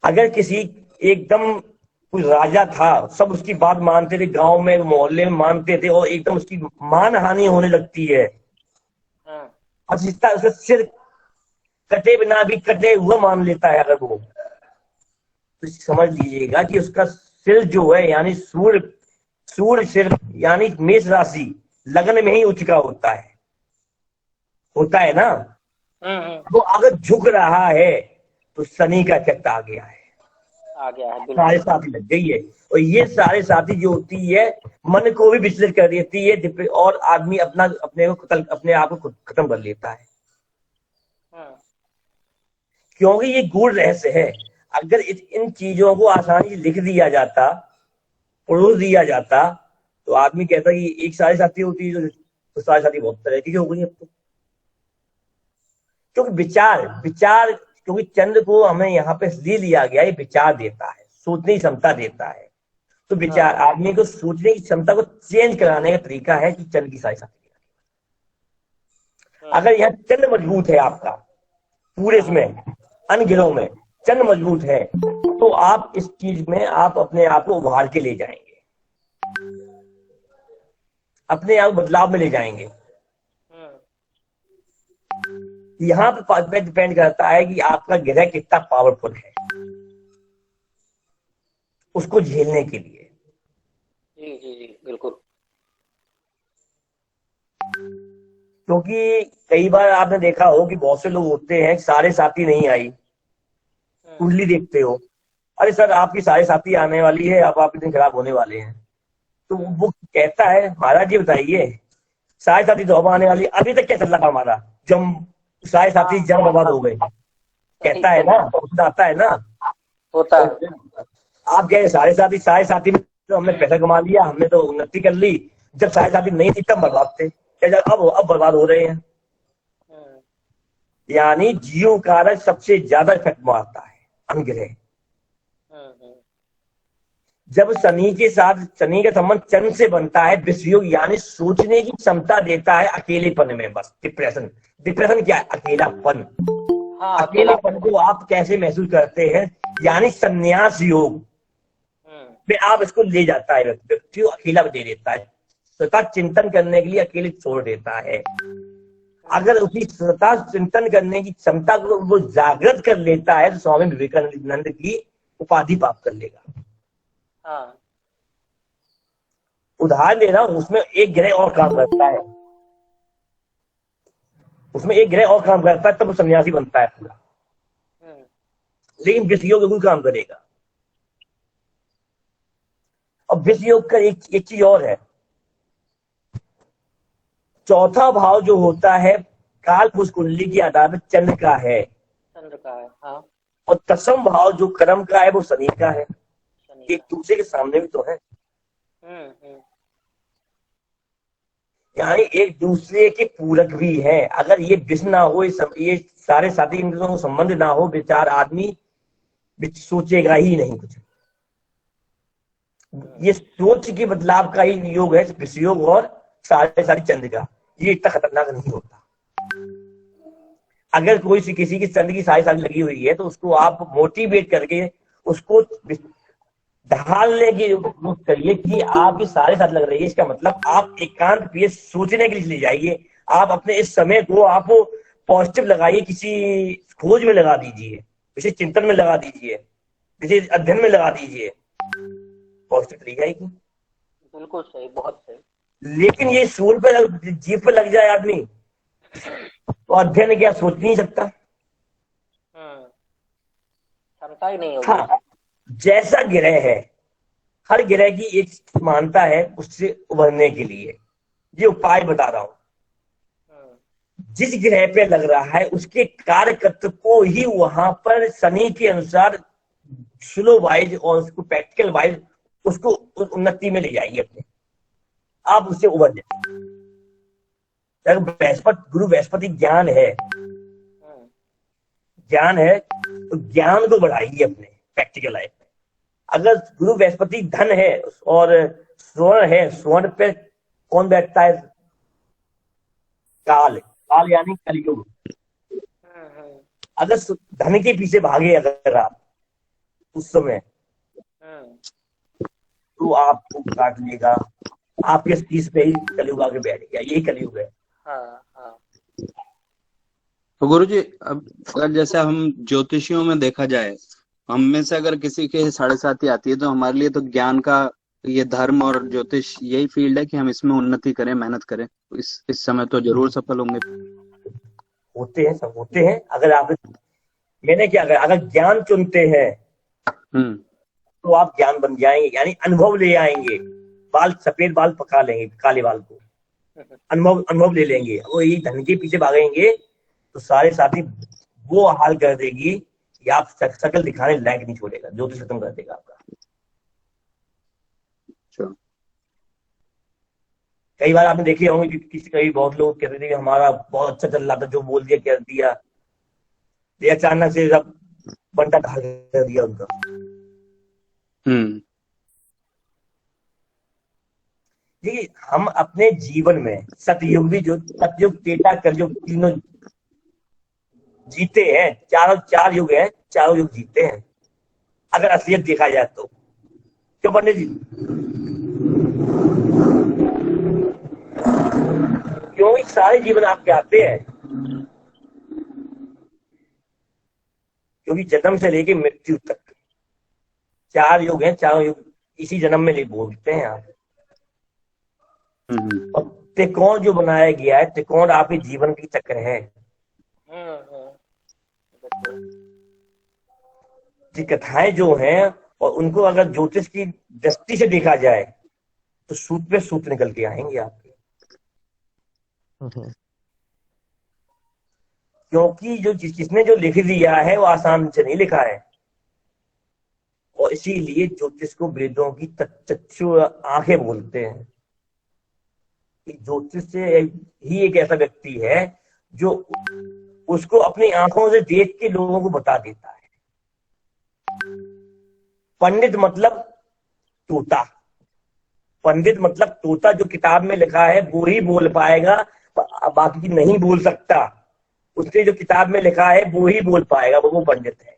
अगर किसी एकदम कोई राजा था, सब उसकी बात मानते थे, गांव में मोहल्ले में मानते थे, और एकदम उसकी मान हानि होने लगती है, और जिसका उसका सिर कटे बिना भी कटे हुआ मान लेता है अगर वो, तो समझ लीजिएगा कि उसका सिर जो है, यानी सूर्य सिर, यानी मेष राशि लगन में ही उच्च का होता है ना। तो अगर झुक रहा है तो शनि का इफेक्ट आ गया है, 7.5 लग गई है। और ये 7.5 जो होती है, मन को भी विचलित कर देती है, और आदमी अपने आप को खत्म कर लेता है, क्योंकि ये गूढ़ रहस्य है। अगर इन चीजों को आसानी से लिख दिया जाता, परोस दिया जाता, तो आदमी कहता कि एक 7.5 होती है, तो 7.5 बहुत तरह की हो गई अब तो। क्योंकि विचार क्योंकि चंद्र को हमें यहाँ पे इसलिए लिया गया, ये विचार देता है, सोचने की क्षमता देता है। तो विचार, आदमी को सोचने की क्षमता को चेंज कराने का तरीका है कि चंद्र की 7.5। अगर यहाँ चंद्र मजबूत है आपका, पूरे इसमें अनगिनों में चंद्र मजबूत है, तो आप इस चीज में आप अपने आप को उभार के ले जाएंगे, अपने आप बदलाव में ले जाएंगे। यहाँ पे डिपेंड करता है कि आपका ग्रह कितना पावरफुल है उसको झेलने के लिए। जी जी जी बिल्कुल। क्योंकि कई बार आपने देखा हो कि बहुत से लोग होते हैं साढ़े साथी नहीं आई, कुंडली देखते हो, अरे सर आपकी साढ़े साथी आने वाली है, अब आपके दिन खराब होने वाले हैं। तो वो कहता है महाराज जी बताइए साढ़े साथी तो अब आने वाली, अभी तक क्या चल रहा था हमारा, जम साढ़े साथी जम बर्बाद हो गए, कहता है ना, उसमें आता है ना, होता है। आप कह साढ़े साथी में तो हमने पैसा कमा लिया, हमने तो उन्नति कर ली, जब साढ़े साथी नहीं थी तब बर्बाद थे, अब बर्बाद हो रहे हैं। यानी जीव कारक सबसे ज्यादा इफेक्ट मारता है अनुग्रह। जब शनि के साथ, शनि का संबंध चंद्र से बनता है विषयोग, यानी सोचने की क्षमता देता है अकेलेपन में, बस डिप्रेशन। डिप्रेशन क्या है? अकेलापन। अकेलेपन को आप कैसे महसूस करते हैं, यानी संन्यास योग में आप इसको ले जाता है, व्यक्ति को अकेला दे देता है, स्वतः चिंतन करने के लिए अकेले छोड़ देता है। अगर उसी स्वतः चिंतन करने की क्षमता को वो जागृत कर लेता है तो स्वामी विवेकानंद की उपाधि प्राप्त कर लेगा। हाँ। उदाहरण दे रहा हूं, उसमें एक ग्रह और काम करता है, उसमें एक ग्रह और काम करता है तब वो सन्यासी बनता है पूरा, लेकिन विषयोग बिल्कुल काम करेगा। अब विषयोग का एक चीज और है, चौथा भाव जो होता है काल पुरुष कुंडली के आधार पर चंद्र का है, चंद्र का है। हाँ। और दसम भाव जो कर्म का है वो शनि का है। एक दूसरे के सामने भी तो है, यानी एक दूसरे के पूरक भी है। अगर ये विष ना हो, ये सारे साथी इंद्रियों संबंध ना हो, विचार आदमी सोचेगा ही नहीं कुछ। ये सोच के बदलाव का ही योग है विषयोग और सारे चंद्र का, ये इतना खतरनाक नहीं होता। अगर कोई किसी की चंद्र की सारी लगी हुई है तो उसको आप मोटिवेट करके उसको ढालने की कोशिश करिए कि आपकी सारे साथ लग रही है, इसका मतलब आप एकांत पे सोचने के लिए ले जाइए। आप अपने इस समय को आप पॉजिटिव लगाइए, किसी खोज में लगा दीजिए, किसी चिंतन में लगा दीजिए, किसी अध्ययन में लगा दीजिए, पॉजिटिव चली जाएगी। बिल्कुल सही, बहुत सही। लेकिन ये सूर्य पे जीव पे लग जाए आदमी तो अध्ययन क्या सोच नहीं सकता, क्षमता ही नहीं होगी। हाँ, जैसा ग्रह है, हर ग्रह की एक मानता है उससे उभरने के लिए, ये उपाय बता रहा हूं। जिस ग्रह पे लग रहा है उसके कार्यकर्ता को ही वहां पर शनि के अनुसार स्लो वाइज और उसको प्रैक्टिकल वाइज उसको उन्नति में ले जाइए अपने, आप उससे उभर जाए। गुरु बृहस्पति ज्ञान है, ज्ञान है तो ज्ञान को बढ़ाइए अपने प्रैक्टिकल लाइफ में। अगर गुरु बृहस्पति धन है और स्वर्ण है, स्वर्ण पे कौन बैठता है? काल, काल यानी कलयुग। अगर धन के पीछे भागे अगर आप उस समय तो आपको काट लेगा, आपके पीस पे ही कलयुग आके बैठ गया, यही कलयुग है। हाँ, हाँ। तो गुरुजी, अब अगर जैसे हम ज्योतिषियों में देखा जाए, हम में से अगर किसी के 7.5 आती है तो हमारे लिए तो ज्ञान का, ये धर्म और ज्योतिष यही फील्ड है कि हम इसमें उन्नति करें, मेहनत करें, इस समय तो जरूर सफल होंगे। होते हैं, सब होते हैं। अगर आप, मैंने क्या कहा, अगर ज्ञान चुनते हैं तो आप ज्ञान बन जाएंगे, यानी अनुभव ले आएंगे। बाल सफेद बाल पका लेंगे काले बाल को, अनुभव ले लेंगे। वो यही धन के पीछे भागेंगे तो सारे साथी वो हाल कर देगी कि आप शकल दिखाने लायक नहीं छोड़ेगा, ज्योतिष खत्म कर देगा आपका। कई बार आपने देखे होंगे कि कई बहुत लोग कहते थे कि हमारा बहुत अच्छा चल रहा था, जो बोल दिया कर दिया, ये अचानक से सब बंटा ढाल कर दिया उनका। देखिए, हम अपने जीवन में सतयुग भी, जो सतयुग, त्रेता, कलयुग तीनों जीते हैं। चार युग है, चारों युग जीते हैं अगर असलियत देखा जाए तो। क्यों पंडित जी? क्यों? सारे जीवन आपके आते हैं, क्योंकि जन्म से लेके मृत्यु तक 4 युग हैं, चारों युग इसी जन्म में बोलते हैं आप। और त्रिकोण जो बनाया गया है, त्रिकोण आपके जीवन की चक्र है। ये कथाएं जो हैं, और उनको अगर ज्योतिष की दृष्टि से देखा जाए तो सूत्र पे सूत्र निकल के आएंगे आपके। क्योंकि जो जिसने जो लिख दिया है वो आसान से नहीं लिखा है, और इसीलिए ज्योतिष को वेदों की चक्षु आंखें बोलते हैं। कि ज्योतिष से ही एक ऐसा व्यक्ति है जो उसको अपनी आंखों से देख के लोगों को बता देता है। पंडित मतलब तोता, पंडित मतलब तोता, जो किताब में लिखा है वो ही बोल पाएगा, बाकी नहीं बोल सकता। उसने जो किताब में लिखा है वो ही बोल पाएगा, वो पंडित है।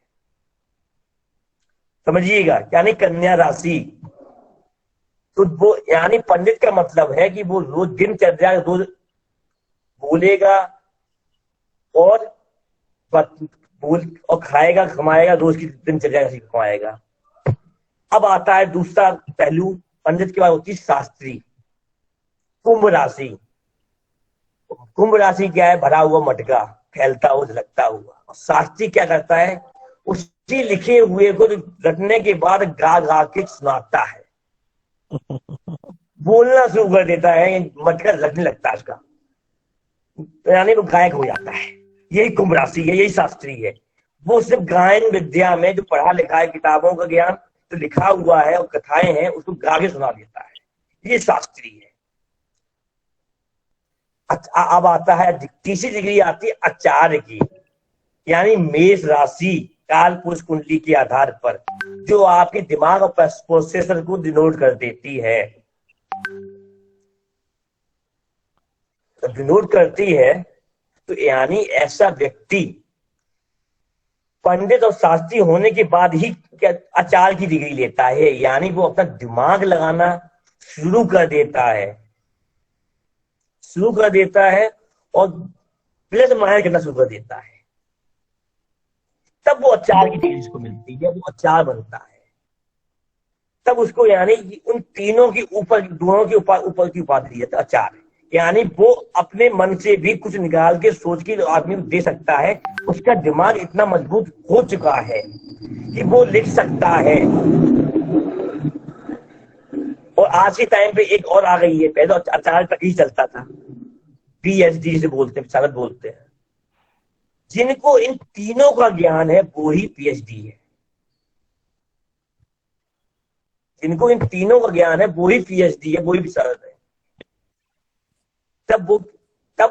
समझिएगा, यानी कन्या राशि। तो वो यानी पंडित का मतलब है कि वो रोज दिनचर्या रोज बोलेगा और खाएगा कमाएगा, रोज की दिनचर्या कमाएगा। अब आता है दूसरा पहलू, पंडित के बाद होती है शास्त्री। कुंभ राशि, कुंभ राशि क्या है? भरा हुआ मटका, फैलता हुआ झलकता हुआ। और शास्त्री क्या करता है? उसी लिखे हुए को रटने के बाद गा गा के सुनाता है, बोलना शुरू कर देता है, मटका लगने लगता है उसका, यानी वो गायक हो जाता है। यही कुंभ राशि है, यही शास्त्री है। वो सिर्फ गायन विद्या में जो पढ़ा लिखा है, किताबों का ज्ञान तो लिखा हुआ है और कथाएं हैं, उसको गा के सुना देता है, ये शास्त्री है। अब आता है तीसरी डिग्री आती है आचार्य की, यानी मेष राशि काल पुरुष कुंडली के आधार पर जो आपके दिमाग और प्रोसेसर को डिनोट कर देती है, डिनोट करती है। तो यानी ऐसा व्यक्ति पंडित और शास्त्री होने के बाद ही आचार्य की डिग्री लेता है, यानी वो अपना दिमाग लगाना शुरू कर देता है और प्लस माइनस करना शुरू कर देता है। तब वो आचार्य की डिग्री उसको मिलती है, वो आचार्य बनता है। तब उसको यानी उन तीनों के ऊपर, दोनों के ऊपर की उपाधि है आचार्य। यानी वो अपने मन से भी कुछ निकाल के सोच के आदमी को दे सकता है। उसका दिमाग इतना मजबूत हो चुका है कि वो लिख सकता है। और आज के टाइम पे एक और आ गई है, पहले आचार्य तक ही चलता था, पीएचडी से बोलते हैं, शायद बोलते हैं। जिनको इन तीनों का ज्ञान है वो ही पीएचडी है, जिनको इन तीनों का ज्ञान है वो ही पीएचडी है, वो ही विशारद है। तब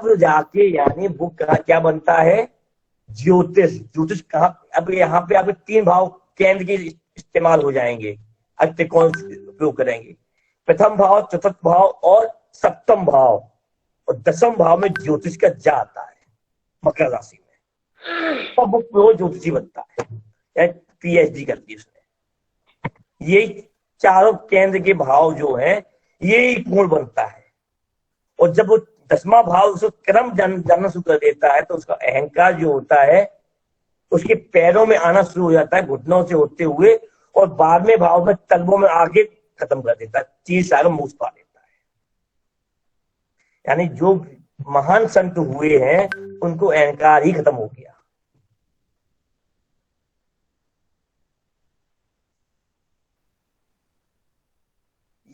वो जाके यानी वो क्या बनता है? ज्योतिष कहाँ? अब यहाँ पे आपके 3 भाव केंद्र के इस्तेमाल हो जाएंगे, त्रिकोण उपयोग करेंगे। प्रथम भाव, चतुर्थ भाव और सप्तम भाव, और 10वें भाव में ज्योतिष का जा आता है मकर राशि में। तब वो प्योर ज्योतिषी बनता है, पीएचडी करती है उसने। यही चारों केंद्र के भाव जो हैं, यही कोण बनता है। और जब वो 10वां भाव उसको क्रम जानना शुरू कर देता है, तो उसका अहंकार जो होता है उसके पैरों में आना शुरू हो जाता है, घुटनों से होते हुए, और 12वें भाव में तलबों में आगे खत्म कर देता है, चीज सारा मुंह पा देता है। यानी जो महान संत हुए हैं उनको अहंकार ही खत्म हो गया।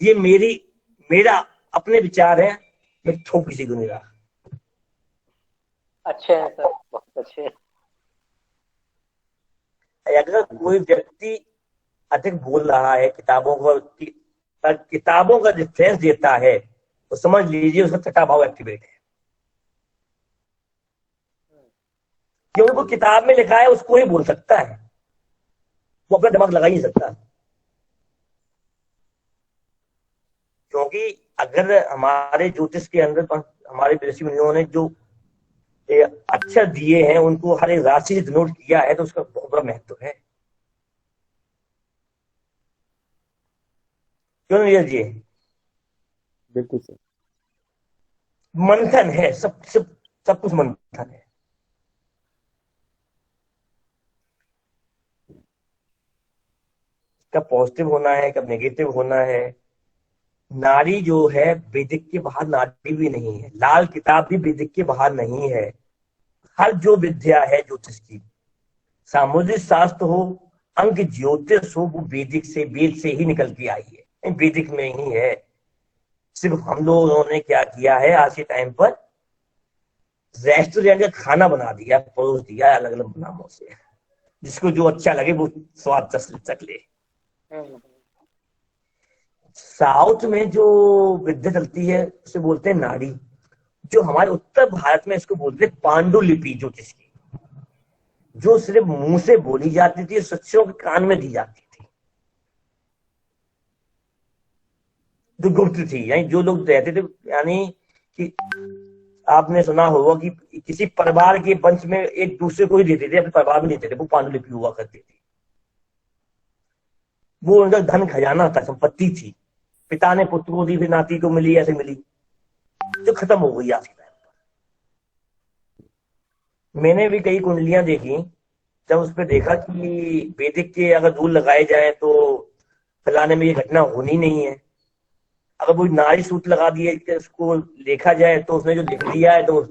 ये मेरा अपने विचार है, मैं थोप किसी को नहीं रहा। अच्छे हैं सर, बहुत अच्छे। अगर कोई व्यक्ति अधिक बोल रहा है, किताबों का रेफरेंस देता है, तो समझ लीजिए उसका छठा भाव एक्टिवेट है। क्योंकि वो किताब में लिखा है उसको ही बोल सकता है, वो अपना दिमाग लगा ही नहीं सकता। क्योंकि अगर हमारे ज्योतिष के अंदर हमारे ऋषि मुनियों ने जो अक्षर दिए हैं उनको हर एक राशि से डिनोट किया है, तो उसका बहुत बड़ा महत्व है। क्यों नहीं जी? बिल्कुल सर। मंथन है, सब कुछ मंथन है। कब पॉजिटिव होना है, कब नेगेटिव होना है। नारी जो है वैदिक के बाहर नारी भी नहीं है, लाल किताब भी वैदिक के बाहर नहीं है। हर जो विद्या है ज्योतिष की, सामुद्रिक शास्त्र हो, अंक ज्योतिष हो, वो वेद से ही निकल के आई है, वैदिक में ही है। सिर्फ हम लोगों ने क्या किया है आज के टाइम पर, रेस्टोरेंट का खाना बना दिया, परोस दिया अलग अलग नामों से, जिसको जो अच्छा लगे वो स्वाद चख ले। साउथ में जो विद्या चलती है उसे बोलते हैं नाड़ी। जो हमारे उत्तर भारत में इसको बोलते हैं पांडुलिपि ज्योतिष की, जो सिर्फ मुंह से बोली जाती थी, शिष्यों के कान में दी जाती थी, जो गुप्त थी। यानी जो लोग रहते थे, यानी कि आपने सुना होगा कि किसी परिवार के वंश में एक दूसरे को ही देते थे, अपने परिवार में देते थे, वो पांडुलिपि हुआ करती थी। वो उनका धन खजाना था, संपत्ति थी। पिता ने पुत्र को दी, फिर नाती को मिली, ऐसे मिली, जो खत्म हो गई आज के टाइम पर। मैंने भी कई कुंडलियां देखी, जब उस पर देखा कि वैदिक के अगर दूर लगाए जाए तो फलाने में ये घटना होनी नहीं है। अगर वो नारी सूत्र लगा दिए, उसको देखा जाए तो उसने जो लिख दिया है तो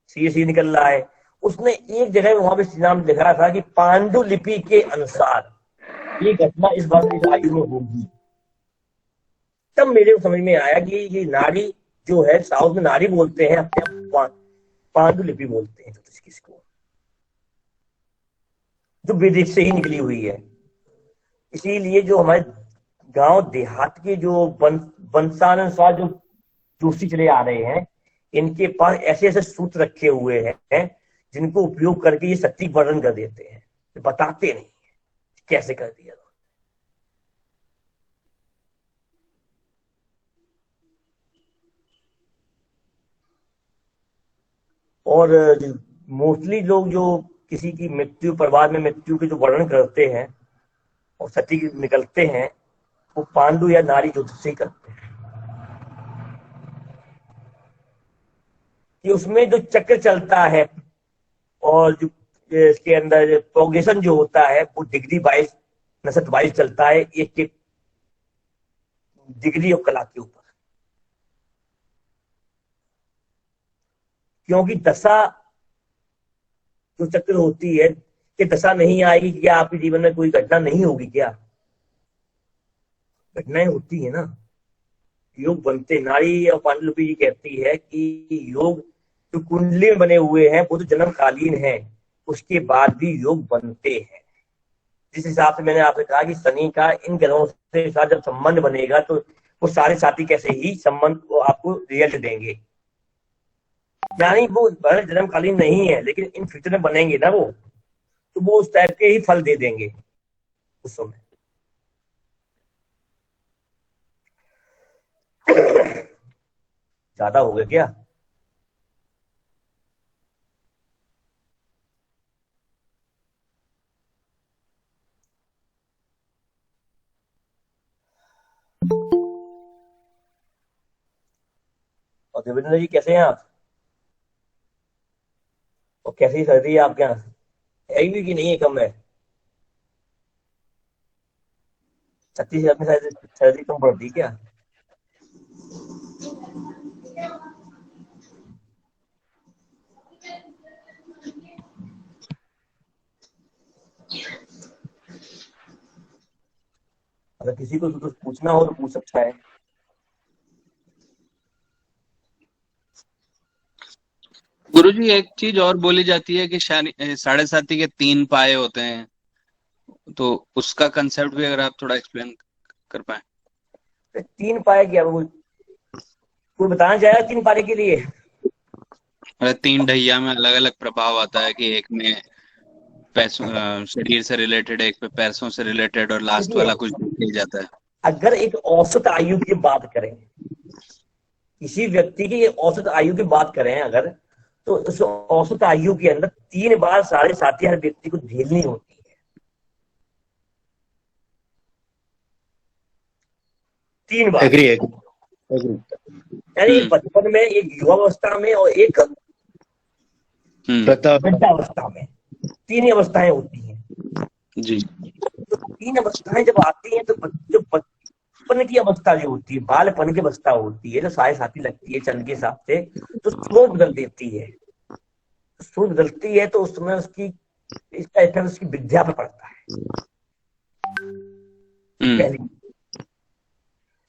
सी निकल रहा है। उसने एक जगह वहां पे श्री राम लिखा था कि पांडुलिपि के अनुसार ये घटना इस बार इस आयु में होगी। तब मेरे को समझ में आया कि ये नारी जो है, साउथ में नारी बोलते हैं, अपने पांडुलिपि बोलते हैं किसको, जो वैदिक से ही निकली हुई है। इसीलिए जो हमारे गांव देहात के जो वंशानुसार जो जोशी चले आ रहे हैं, इनके पास ऐसे ऐसे सूत्र रखे हुए हैं जिनको उपयोग करके ये सटीक वर्णन कर देते हैं, बताते नहीं कैसे कर दिया। और मोस्टली लोग जो किसी की मृत्यु, परिवार में मृत्यु के जो वर्णन करते हैं और सटीक निकलते हैं, वो पांडु या नारी ज्योतिष से करते हैं। कि उसमें जो चक्र चलता है और जो इसके अंदर प्रोग्रेशन जो होता है वो डिग्री वाइज, नक्षत्र वाइज चलता है, एक एक डिग्री और कला के ऊपर। क्योंकि दशा जो चक्र होती है, कि दशा नहीं आएगी क्या आपके जीवन में कोई घटना नहीं होगी क्या? घटनाएं होती है ना, योग बनते। नारी और पांडुलिपि जी कहती है कि योग जो कुंडली में बने हुए हैं वो तो जन्मकालीन है, उसके बाद भी योग बनते हैं। जिस हिसाब से मैंने आपसे कहा कि शनि का इन ग्रहों से साथ जब संबंध बनेगा तो वो सारे साथी कैसे ही संबंध को आपको रिजल्ट देंगे। यानी वो जन्मकालीन नहीं है, लेकिन इन फ्यूचर में बनेंगे ना वो, तो वो उस टाइप के ही फल दे देंगे उस समय। ज्यादा हो गया क्या? और देवेंद्र जी कैसे हैं आप? और कैसी सर्दी है आपके यहाँ? है भी कि नहीं है, कम है? छत्तीसगढ़ में सर्दी कम पड़ती है क्या? अगर किसी को कुछ पूछना हो तो पूछ सकता है। गुरुजी एक चीज और बोली जाती है कि साढ़े साती के 3 पाए होते हैं, तो उसका कंसेप्ट भी अगर आप थोड़ा एक्सप्लेन कर पाए। 3 पाए क्या, वो कोई बताना चाहेगा 3 पाए के लिए? 3 ढैया में अलग अलग प्रभाव आता है कि एक में पैसों शरीर से रिलेटेड, एक पे पैसों से रिलेटेड, और लास्ट वाला कुछ देख जाता है। अगर एक औसत आयु की बात करें, किसी व्यक्ति की औसत आयु की बात करें अगर, तो उस औसत आयु के अंदर 3 बार साढ़े साथी हर व्यक्ति को झेलनी होती है। 3 बार। एग्री। यानी बचपन में, एक युवावस्था में और एक वृद्धावस्था में, 3 अवस्थाएं होती हैं जी। तो तीन अवस्थाएं जब आती हैं तो जो बचपन की अवस्था जो होती है, बालपन की अवस्था होती है, जो साढ़े साथी लगती है चंद्र के हिसाब से, तो सोच बदल देती है। सोच बदलती है तो उस समय उसकी इसका इफेक्ट उसकी विद्या पर पड़ता है पहली।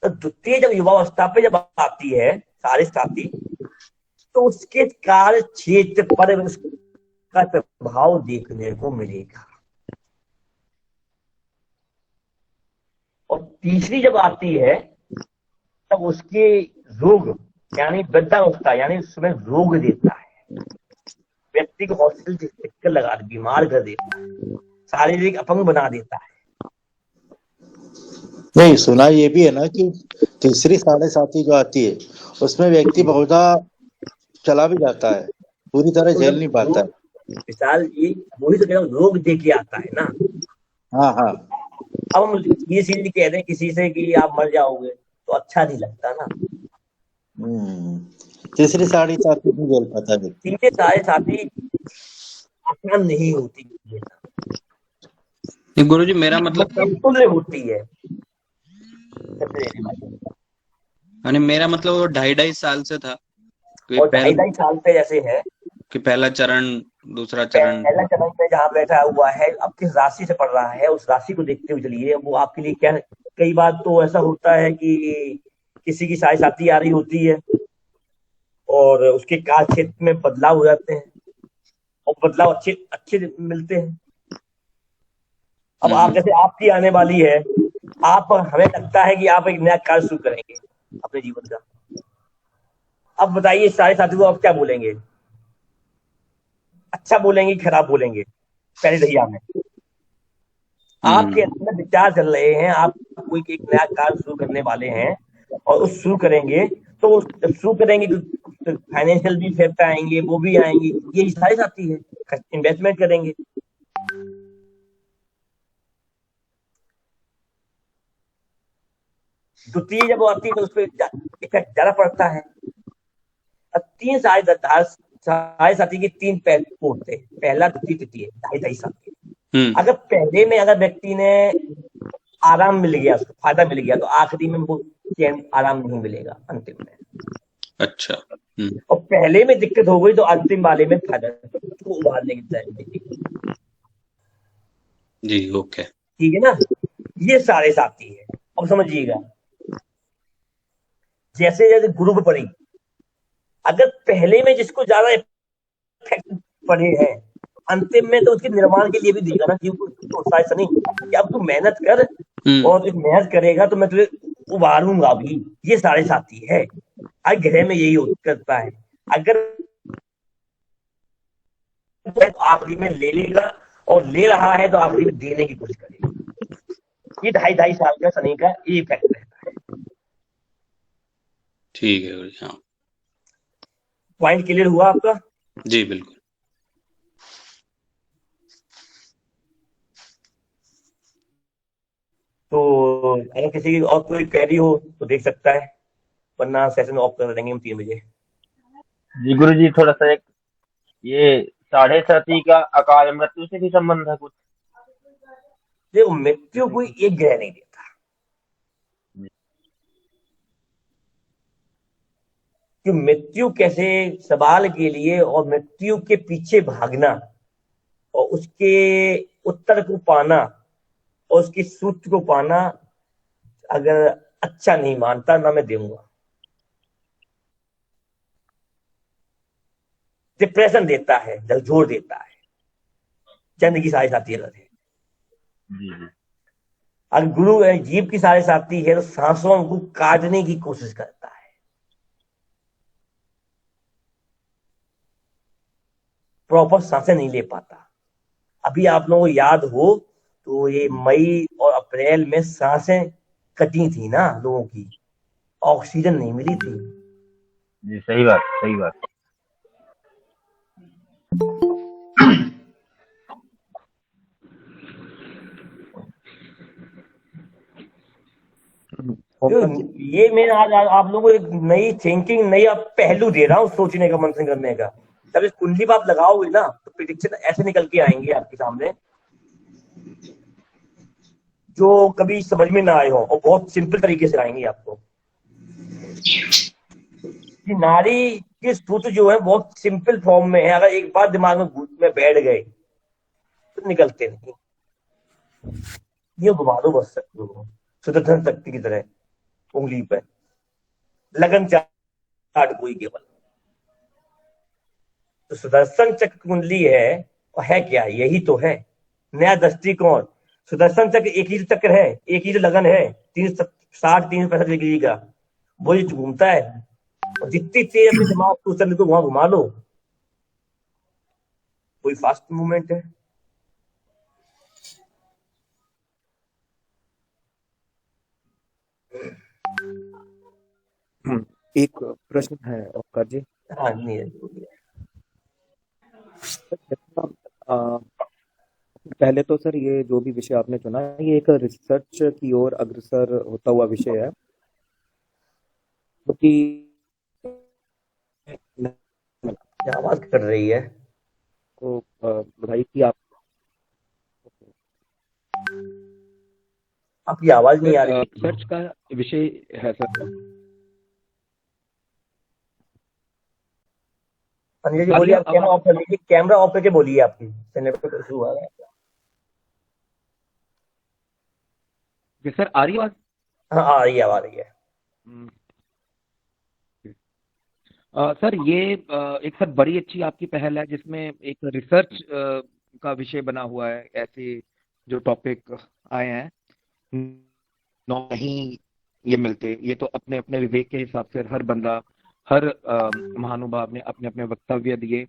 तो द्वितीय जब युवावस्था पे जब आती है साढ़े साथी, तो उसके कार्य क्षेत्र पर उसका प्रभाव देखने को मिलेगा। और तीसरी जब आती है तब उसके रोग यानी वृद्धावस्था, यानी उसमें रोग देता है, व्यक्ति को हॉस्पिटल के चक्कर लगा बीमार कर देता है, शारीरिक अपंग बना देता है। नहीं, सुना ये भी है ना कि तीसरी साढ़े साथी जो आती है उसमें व्यक्ति बहुधा चला भी जाता है, पूरी तरह झेल नहीं पाता है। विशाल, ये वही तो कह रहा हूं, रोग दे के आता है ना। हाँ हाँ, अब हम ये सीधे कह रहे हैं किसी से कि आप मर जाओगे तो अच्छा नहीं लगता ना। तीसरी साढ़े साथी नहीं झेल पाता व्यक्ति। तीसरे साढ़े साथी आसान नहीं होती, गुरुजी मेरा मतलब तुल्य होती है। यानी मेरा मतलब वो 2.5 साल से था और 2.5 साल पे जैसे है कि पहला चरण दूसरा चरण, पहला चरण पे जहाँ बैठा हुआ है, अब किस राशि से पढ़ रहा है उस राशि को देखते हुए चलिए। वो आपके लिए क्या, कई बार तो ऐसा होता है कि किसी की साढ़े साथी आ रही होती है और उसके कार्य क्षेत्र में बदलाव हो जाते हैं और बदलाव अच्छे अच्छे मिलते हैं। अब आप जैसे आपकी आने वाली है, आप हमें लगता है कि आप एक नया कार्य शुरू करेंगे अपने जीवन का। अब बताइए साढ़े साथी को आप क्या बोलेंगे, अच्छा बोलेंगे खराब बोलेंगे? पहले दहिया में आपके अंदर विचार चल रहे हैं, आप कोई एक नया कार्य शुरू करने वाले हैं और उस शुरू करेंगे तो शुरू करेंगे तो फाइनेंशियल भी इफेक्ट आएंगे, वो भी आएंगे, ये सारे साथी है। इन्वेस्टमेंट करेंगे, द्वितीय जब आती है तो उस पर इफेक्ट ज्यादा पड़ता है। तीन साढ़े साथी के तीन पैर होते हैं, पहला द्वितीय तृतीय, 2.5 साल के। अगर पहले में अगर व्यक्ति ने आराम मिल गया, उसको फायदा मिल गया, तो आखिरी में वो आराम नहीं मिलेगा अंतिम में। अच्छा। और पहले में दिक्कत हो गई तो अंतिम वाले में फायदा उसको उभारने की तैयारी। जी ओके, ठीक है ना। ये साढ़े साथी है। अब समझिएगा, जैसे जैसे गुरु पर पड़ी, अगर पहले में जिसको ज्यादा इफेक्ट पड़े हैं, अंतिम में तो उसके निर्माण के लिए भी देगा ना, क्योंकि तो ऐसा नहीं कि अब तू मेहनत कर और मेहनत करेगा तो मैं तुझे उभारूंगा भी। ये साढ़े साथी है। हर ग्रह में यही करता है। अगर तो आखिरी में ले लेगा और ले रहा है तो आखिरी में देने की कोशिश करेगा। ये 2.5 साल का शनि का ये इफेक्ट रहता है। ठीक है। हाँ, पॉइंट क्लियर हुआ आपका? जी बिल्कुल। तो अगर किसी की और कोई क्वेरी हो तो देख सकता है, वरना सेशन ऑफ कर देंगे हम 3 बजे। जी गुरु जी, थोड़ा सा एक ये साढ़े साथी का अकाल मृत्यु से भी संबंध है कुछ? देखो, मृत्यु कोई एक ग्रह नहीं देता। कि मृत्यु कैसे सवाल के लिए और मृत्यु के पीछे भागना और उसके उत्तर को पाना और उसके सूत्र को पाना, अगर अच्छा नहीं मानता ना मैं दूंगा। डिप्रेशन देता है, झकझोर देता है। चंद्र की साढ़े साथी अलग है। अगर गुरु जीव की साढ़े साथी है तो सांसों को काटने की कोशिश करता है। प्रॉपर सांसें नहीं ले पाता। अभी आप लोगों को याद हो तो ये मई और अप्रैल में सांसें कटी थी ना लोगों की, ऑक्सीजन नहीं मिली थी। जी सही बात, सही बात। ये मैं आज आप लोगों को एक नई थिंकिंग, नई पहलू दे रहा हूँ सोचने का, मंथन करने का। जब इस कुंडली पर आप लगाओगे ना तो प्रेडिक्शन ऐसे निकल के आएंगे आपके सामने जो कभी समझ में ना आए हो, और बहुत सिंपल तरीके से आएंगे आपको। कि नारी के सूत्र जो है बहुत सिंपल फॉर्म में है, अगर एक बार दिमाग में घुस में बैठ गए तो निकलते नहीं। ये घुमा दो बस सुदर्शन शक्ति की तरह उंगली पर, लगन चाट कोई केवल। तो सुदर्शन चक्र कुंडली है, और है क्या, यही तो है नया दृष्टिकोण। सुदर्शन चक्र एक ही चक्र है, एक ही लगन है, 360-365 डिग्री का, वो जो घूमता है। और जितनी तेज अपने दिमाग को चलने को वहां घुमा लो, कोई फास्ट मूवमेंट है। एक प्रश्न है ओंकार जी। हाँ नहीं आ, पहले तो सर ये जो भी विषय आपने चुना ये एक रिसर्च की ओर अग्रसर होता हुआ विषय है, क्योंकि आवाज कर रही है तो बधाई की आपकी आवाज नहीं आ रही। रिसर्च का विषय है सर। संजय जी बोलिए, आप कैमरा ऑफ कर लीजिए, कैमरा ऑफ करके बोलिए, आपकी नेटवर्क इशू हुआ है। सर आ रही आवाज? हाँ आ रही है, आ रही है। सर ये एक सर बड़ी अच्छी आपकी पहल है जिसमें एक रिसर्च का विषय बना हुआ है। ऐसे जो टॉपिक आए हैं नहीं ये मिलते, ये तो अपने अपने विवेक के हिसाब से हर बंदा, हर महानुभाव ने अपने अपने वक्तव्य दिए,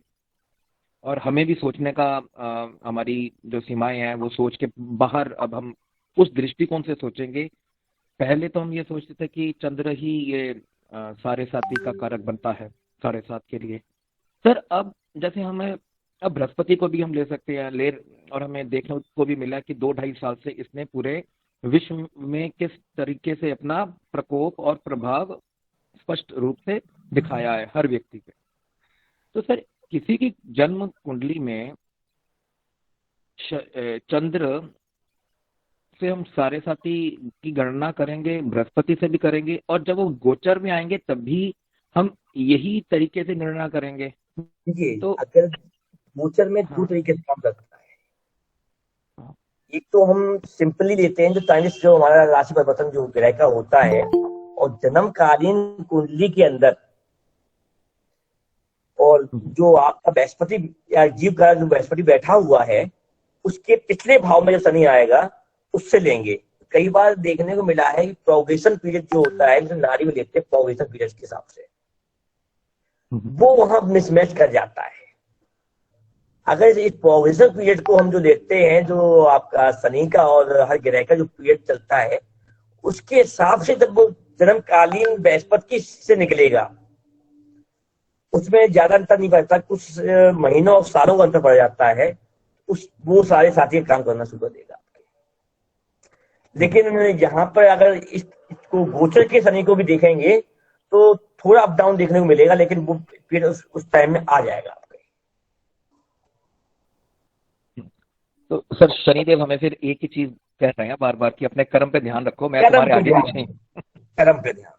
और हमें भी सोचने का हमारी जो सीमाएं हैं वो सोच के बाहर अब हम उस दृष्टिकोण से सोचेंगे। पहले तो हम ये सोचते थे कि चंद्र ही ये सारे साथी का कारक बनता है 7.5 के लिए। सर अब जैसे हमें अब बृहस्पति को भी हम ले सकते हैं और हमें देखने को भी मिला कि 2-2.5 साल से इसने पूरे विश्व में किस तरीके से अपना प्रकोप और प्रभाव स्पष्ट रूप से दिखाया है हर व्यक्ति पे। तो सर किसी की जन्म कुंडली में चंद्र से हम सारे साथी की गणना करेंगे, बृहस्पति से भी करेंगे, और जब वो गोचर में आएंगे तब भी हम यही तरीके से निर्णय करेंगे। देखिए तो अगर गोचर में दो तरीके से काम करता है। एक तो हम सिंपली लेते हैं जो टाइम्स जो हमारा राशि परिवर्तन जो ग्रह का होता है, और जन्मकालीन कुंडली के अंदर, और जो आपका बृहस्पति या जीव का जो बृहस्पति बैठा हुआ है उसके पिछले भाव में जो शनि आएगा उससे लेंगे। कई बार देखने को मिला है कि प्रोग्रेशन पीरियड जो होता है, जो नारी में लेते हैं प्रोग्रेशन पीरियड के हिसाब से, वो वहां मिसमैच कर जाता है। अगर इस प्रोग्रेशन पीरियड को हम जो देखते हैं, जो आपका शनि का और हर ग्रह का जो पीरियड चलता है, उसके हिसाब से जब वो जन्मकालीन बृहस्पति से निकलेगा, उसमें ज्यादा अंतर नहीं पड़ता, कुछ महीनों और सालों का अंतर पड़ जाता है, वो सारे साथी काम करना शुरू कर देगा। लेकिन यहाँ पर अगर इसको गोचर के शनि को भी देखेंगे तो थोड़ा अप डाउन देखने को मिलेगा, लेकिन वो फिर उस टाइम में आ जाएगा आपके। तो सर शनिदेव हमें फिर एक ही चीज कह रहे हैं बार बार कि अपने कर्म पे ध्यान रखो, मैं तुम्हारे आगे पीछे नहीं। कर्म पे ध्यान।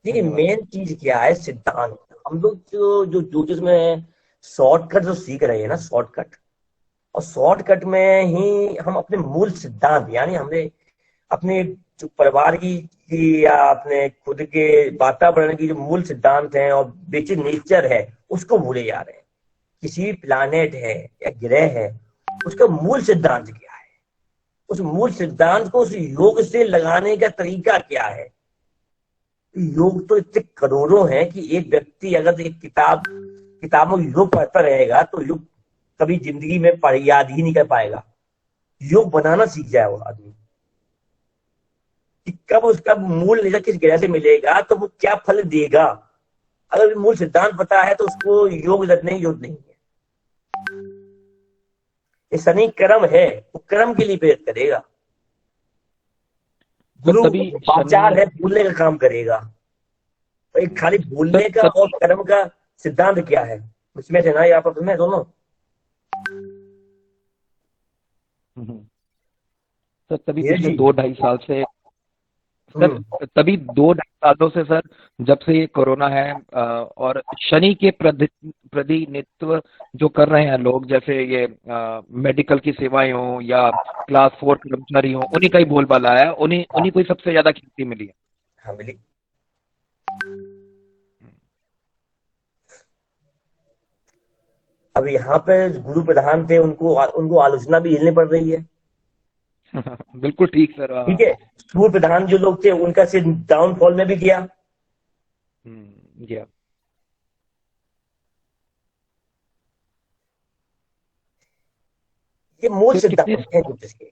देखिए मेन चीज क्या है, सिद्धांत। हम लोग जो ज्योतिष में शॉर्टकट जो सीख रहे हैं ना, शॉर्टकट, और शॉर्टकट में ही हम अपने मूल सिद्धांत, यानी हमने अपने जो परिवार की या अपने खुद के वातावरण की जो मूल सिद्धांत हैं और बेसिक नेचर है, उसको भूले जा रहे हैं। किसी भी प्लानेट है या ग्रह है, उसका मूल सिद्धांत क्या है, उस मूल सिद्धांत को उस योग से लगाने का तरीका क्या है। योग तो इतने करोड़ों हैं कि एक व्यक्ति अगर एक किताबों योग पढ़ता रहेगा तो योग कभी जिंदगी में याद ही नहीं कर पाएगा। योग बनाना सीख जाए वो आदमी, कि कब उसका मूल नेचर किस ग्रह से मिलेगा तो वो क्या फल देगा। अगर मूल सिद्धांत पता है तो उसको योग योग नहीं है। ये शनि कर्म है, वो कर्म के लिए प्रेरित करेगा। गुरु आचार है, भूलने का काम करेगा। तो एक खाली भूलने का और कर्म का सिद्धांत क्या है, इसमें से ना यहाँ पर तुम्हें दोनों हम्म। सर तभी धीरज पिछले जी। 2-2.5 साल से सर, हम्म। तभी 2-2.5 सालों से सर, जब से ये कोरोना है और शनि के प्रतिनिधित्व जो कर रहे हैं लोग, जैसे ये मेडिकल की सेवाएं हो या क्लास 4 कर्मचारी हो, उन्हीं का ही बोलबाला है, उन्हीं उन्हीं को ही सबसे ज्यादा ख्याति मिली है। हाँ मिली। अब यहाँ पे गुरु प्रधान थे, उनको उनको आलोचना भी झेलनी पड़ रही है। बिल्कुल ठीक सर। ठीक है, गुरु प्रधान जो लोग थे उनका सिर डाउनफॉल में भी गया। या ये मूल सर कितने सिद्धांत है ज्योतिष के।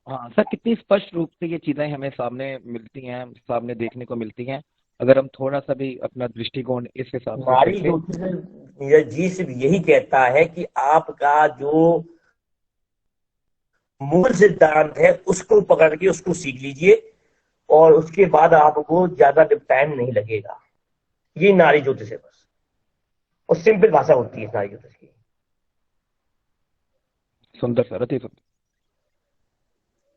हाँ सर, कितनी स्पष्ट रूप से ये चीजें हमें सामने मिलती हैं, सामने देखने को मिलती हैं, अगर हम थोड़ा सा भी अपना दृष्टिकोण इस हिसाब से नारी देखें। ज्योतिष नीरज जी सिर्फ यही कहता है कि आपका जो मूल सिद्धांत है उसको पकड़ के उसको सीख लीजिए, और उसके बाद आपको ज्यादा टाइम नहीं लगेगा। ये नारी ज्योतिष है बस, और सिंपल भाषा होती है नारी ज्योतिष की। सुंदर सर, अति सुंदर।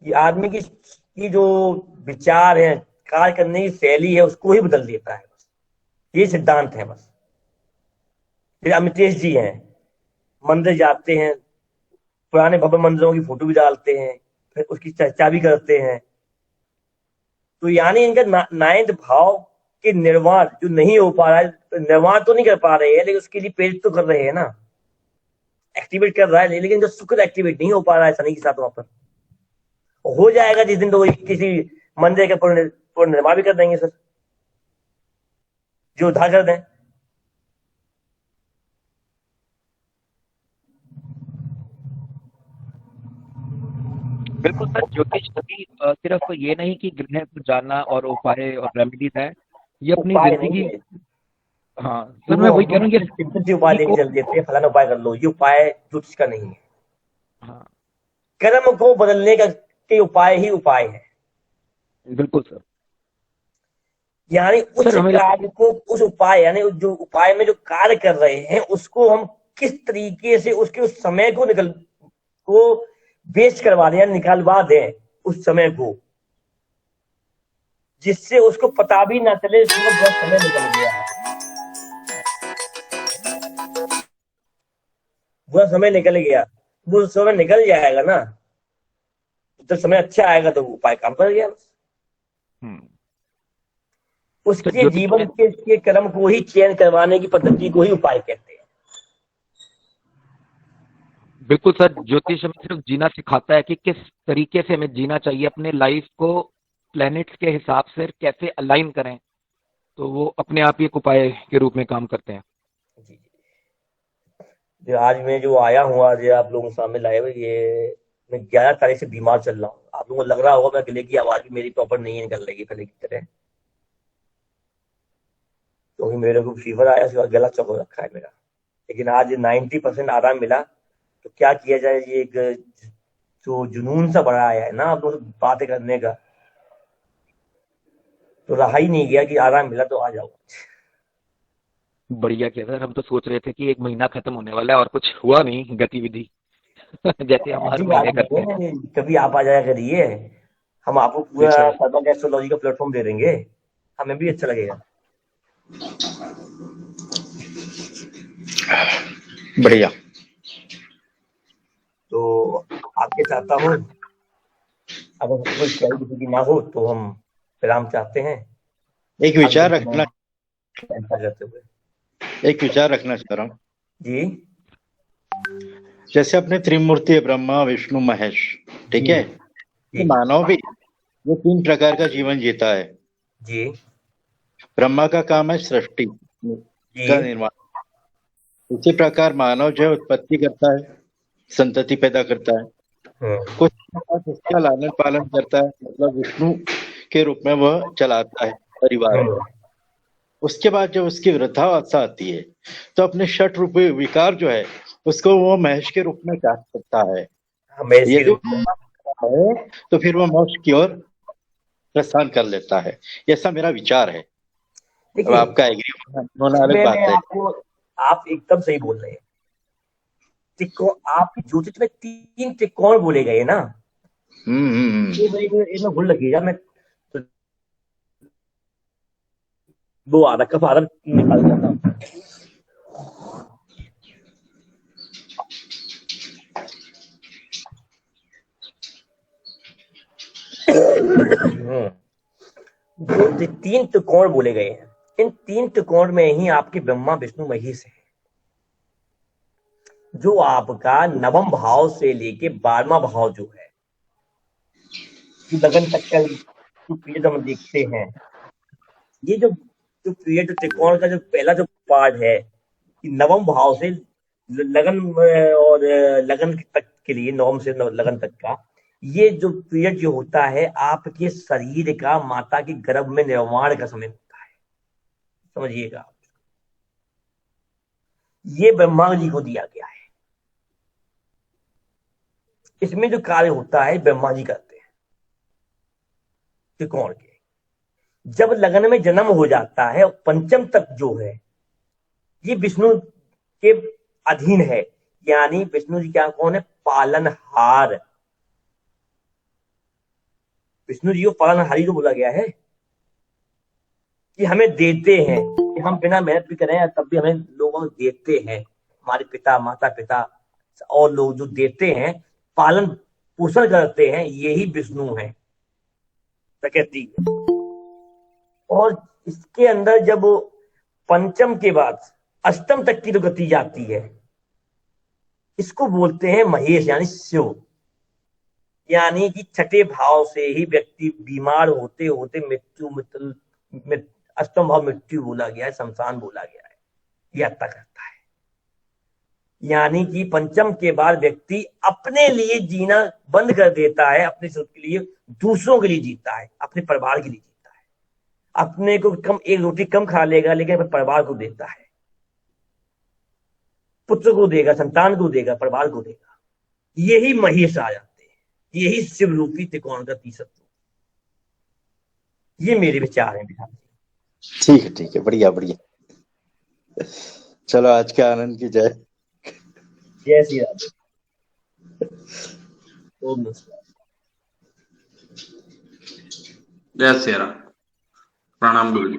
ये आदमी की जो विचार है, कार्य करने की शैली है, उसको ही बदल देता है बस। ये सिद्धांत है बस। फिर अमितेश जी हैं, मंदिर जाते हैं, पुराने भव्य मंदिरों की फोटो भी डालते हैं, फिर उसकी चर्चा भी करते हैं। तो यानी इनका नाइन्थ भाव के निर्माण जो नहीं हो पा रहा है, तो निर्माण तो नहीं कर पा रहे हैं, लेकिन उसके लिए प्रेरित तो कर रहे हैं ना, एक्टिवेट कर रहा है, लेकिन जो शुक्र एक्टिवेट नहीं हो पा रहा है शनि के साथ वहां पर। हो जाएगा जिस दिन तो किसी मंदिर का पुनर्निर्माण भी कर देंगे सर, जो उद्धार कर दें। बिल्कुल सर, ज्योतिष अभी सिर्फ ये नहीं कि ग्रह को जानना और उपाय और रेमेडीज है, ये अपनी उपाय जिंदगी। नहीं है, हाँ सर, मैं वही कह रहा हूँ, ये सिंपल उपाय लेके चल देते हैं, फलाना उपाय कर लो, ये उपाय ज्योतिष का नहीं है। हाँ कर्म को बदलने का के उपाय ही उपाय है। बिल्कुल सर। यानी उस सर हमें कार्य को, उस उपाय यानी जो उपाय में जो कार्य कर रहे हैं उसको हम किस तरीके से उसके उस समय को वेस्ट करवा दें, निकालवा दें उस समय को, जिससे उसको पता भी ना चले उसका पूरा समय निकल गया है। पूरा समय निकल गया, वो समय निकल जाएगा ना, जब समय अच्छा आएगा तो उपाय काम कर गया। उसके जीवन के कर्म को ही चयन करवाने की पद्धति को ही उपाय कहते हैं। बिल्कुल सर, ज्योतिष हमें सिर्फ जीना सिखाता है कि किस तरीके से हमें जीना चाहिए, अपने लाइफ को प्लैनेट्स के हिसाब से कैसे अलाइन करें, तो वो अपने आप ही एक उपाय के रूप में काम करते हैं। जी। जो आज मैं जो आया हूँ, आज आप लोगों के सामने लाए हुए, ये मैं 11 तारीख से बीमार चल रहा हूँ। आप लोगों को लग रहा होगा मैं गले की आवाज भी मेरी प्रॉपर नहीं निकल रही पहले की तरह, क्योंकि मेरे को फीवर आया, उसके बाद गला चौक रखा है मेरा। लेकिन आज 90% आराम मिला। तो क्या किया जाए, ये एक जो जुनून सा बड़ा आया है ना आप लोगों से बातें करने का, तो रहा ही नहीं गया कि आराम मिला तो आ जाओ। बढ़िया किया सर, हम तो सोच रहे थे कि 1 महीना खत्म होने वाला है और कुछ हुआ नहीं गतिविधि जैसे हम हर महीने करते हैं। कभी आप आ जाया करिए, हम आपको पूरा सर्वा एस्ट्रोलॉजी का प्लेटफॉर्म दे देंगे, हमें भी अच्छा लगेगा। बढ़िया। तो आपके चाहता हूँ, अगर कोई किसी की ना हो तो हम विराम चाहते हैं। एक विचार रखना करते हुए एक विचार रखना चाह रहा हूँ जी। जैसे अपने त्रिमूर्ति ब्रह्मा विष्णु महेश, ठीक है, तो मानव भी वो 3 प्रकार का जीवन जीता है जी। ब्रह्मा का काम है सृष्टि का निर्माण, इसी प्रकार मानव जो है उत्पत्ति करता है, संतति पैदा करता है, कुछ उसका लालन पालन करता है, मतलब विष्णु के रूप में वह चलाता है परिवार। उसके बाद जब उसकी वृद्धावस्था आती है तो अपने षट रूपी विकार जो है उसको वो महेश के रूप में चाह सकता है। यदि है तो फिर वो मोक्ष की ओर प्रस्थान कर लेता है। ऐसा मेरा विचार है। अब आपका एग्री होना अलग बात है। आप एकदम सही बोल रहे हैं, आपकी ज्योतिष में 3 त्रिकोण बोले गए ना। एक में भूल लगेगा, मैं तो वो आ रहा कब आ रहा निकाल जाता। जो 3 त्रिकोण बोले गए हैं, इन 3 त्रिकोण में ही आपके ब्रह्मा विष्णु महेश है। जो आपका 9वें भाव से लेके 12वां भाव जो है, लगन तक का जो पीरियड हम देखते हैं, ये जो पीरियड त्रिकोण का जो पहला जो पार्ट है कि 9वें भाव से लगन और लगन तक के लिए 9 से लगन तक का ये जो पीरियड जो होता है आपके शरीर का माता के गर्भ में निर्माण का समय होता है, समझिएगा। ये ब्रह्मा जी को दिया गया है। इसमें जो कार्य होता है ब्रह्मा जी करते हैं त्रिकोण के। जब लगन में जन्म हो जाता है और पंचम तक जो है ये विष्णु के अधीन है, यानी विष्णु जी क्या कौन है? पालनहार। विष्णु जी को पालनहारी को बोला गया है कि हमें देते हैं, कि हम बिना मेहनत भी करें तब भी हमें लोगों को देते हैं। हमारे पिता माता पिता और लोग जो देते हैं, पालन पोषण करते हैं, यही विष्णु है, प्रकृति। और इसके अंदर जब पंचम के बाद अष्टम तक की जो गति जाती है, इसको बोलते हैं महेश यानी शिव। यानी कि 6ठे भाव से ही व्यक्ति बीमार होते होते मृत्यु अष्टम भाव मृत्यु बोला गया है, शमशान बोला गया है, यात्रा करता है। यानी कि पंचम के बाद व्यक्ति अपने लिए जीना बंद कर देता है, अपने सुख के लिए, दूसरों के लिए जीता है, अपने परिवार के लिए जीता है। अपने को कम एक रोटी कम खा लेगा लेकिन अपने परिवार को देता है, पुत्र को देगा, संतान को देगा, परिवार को देगा। यही महेश आ जाते हैं, यही शिव रूपी त्रिकोण का तीसरा। ये मेरे विचार हैं बिहार। ठीक है, बढ़िया बढ़िया। चलो आज के आनंद की जय। जय श्री राम। ओम नमस्कार। जय श्री राम। प्रणाम गुरु जी।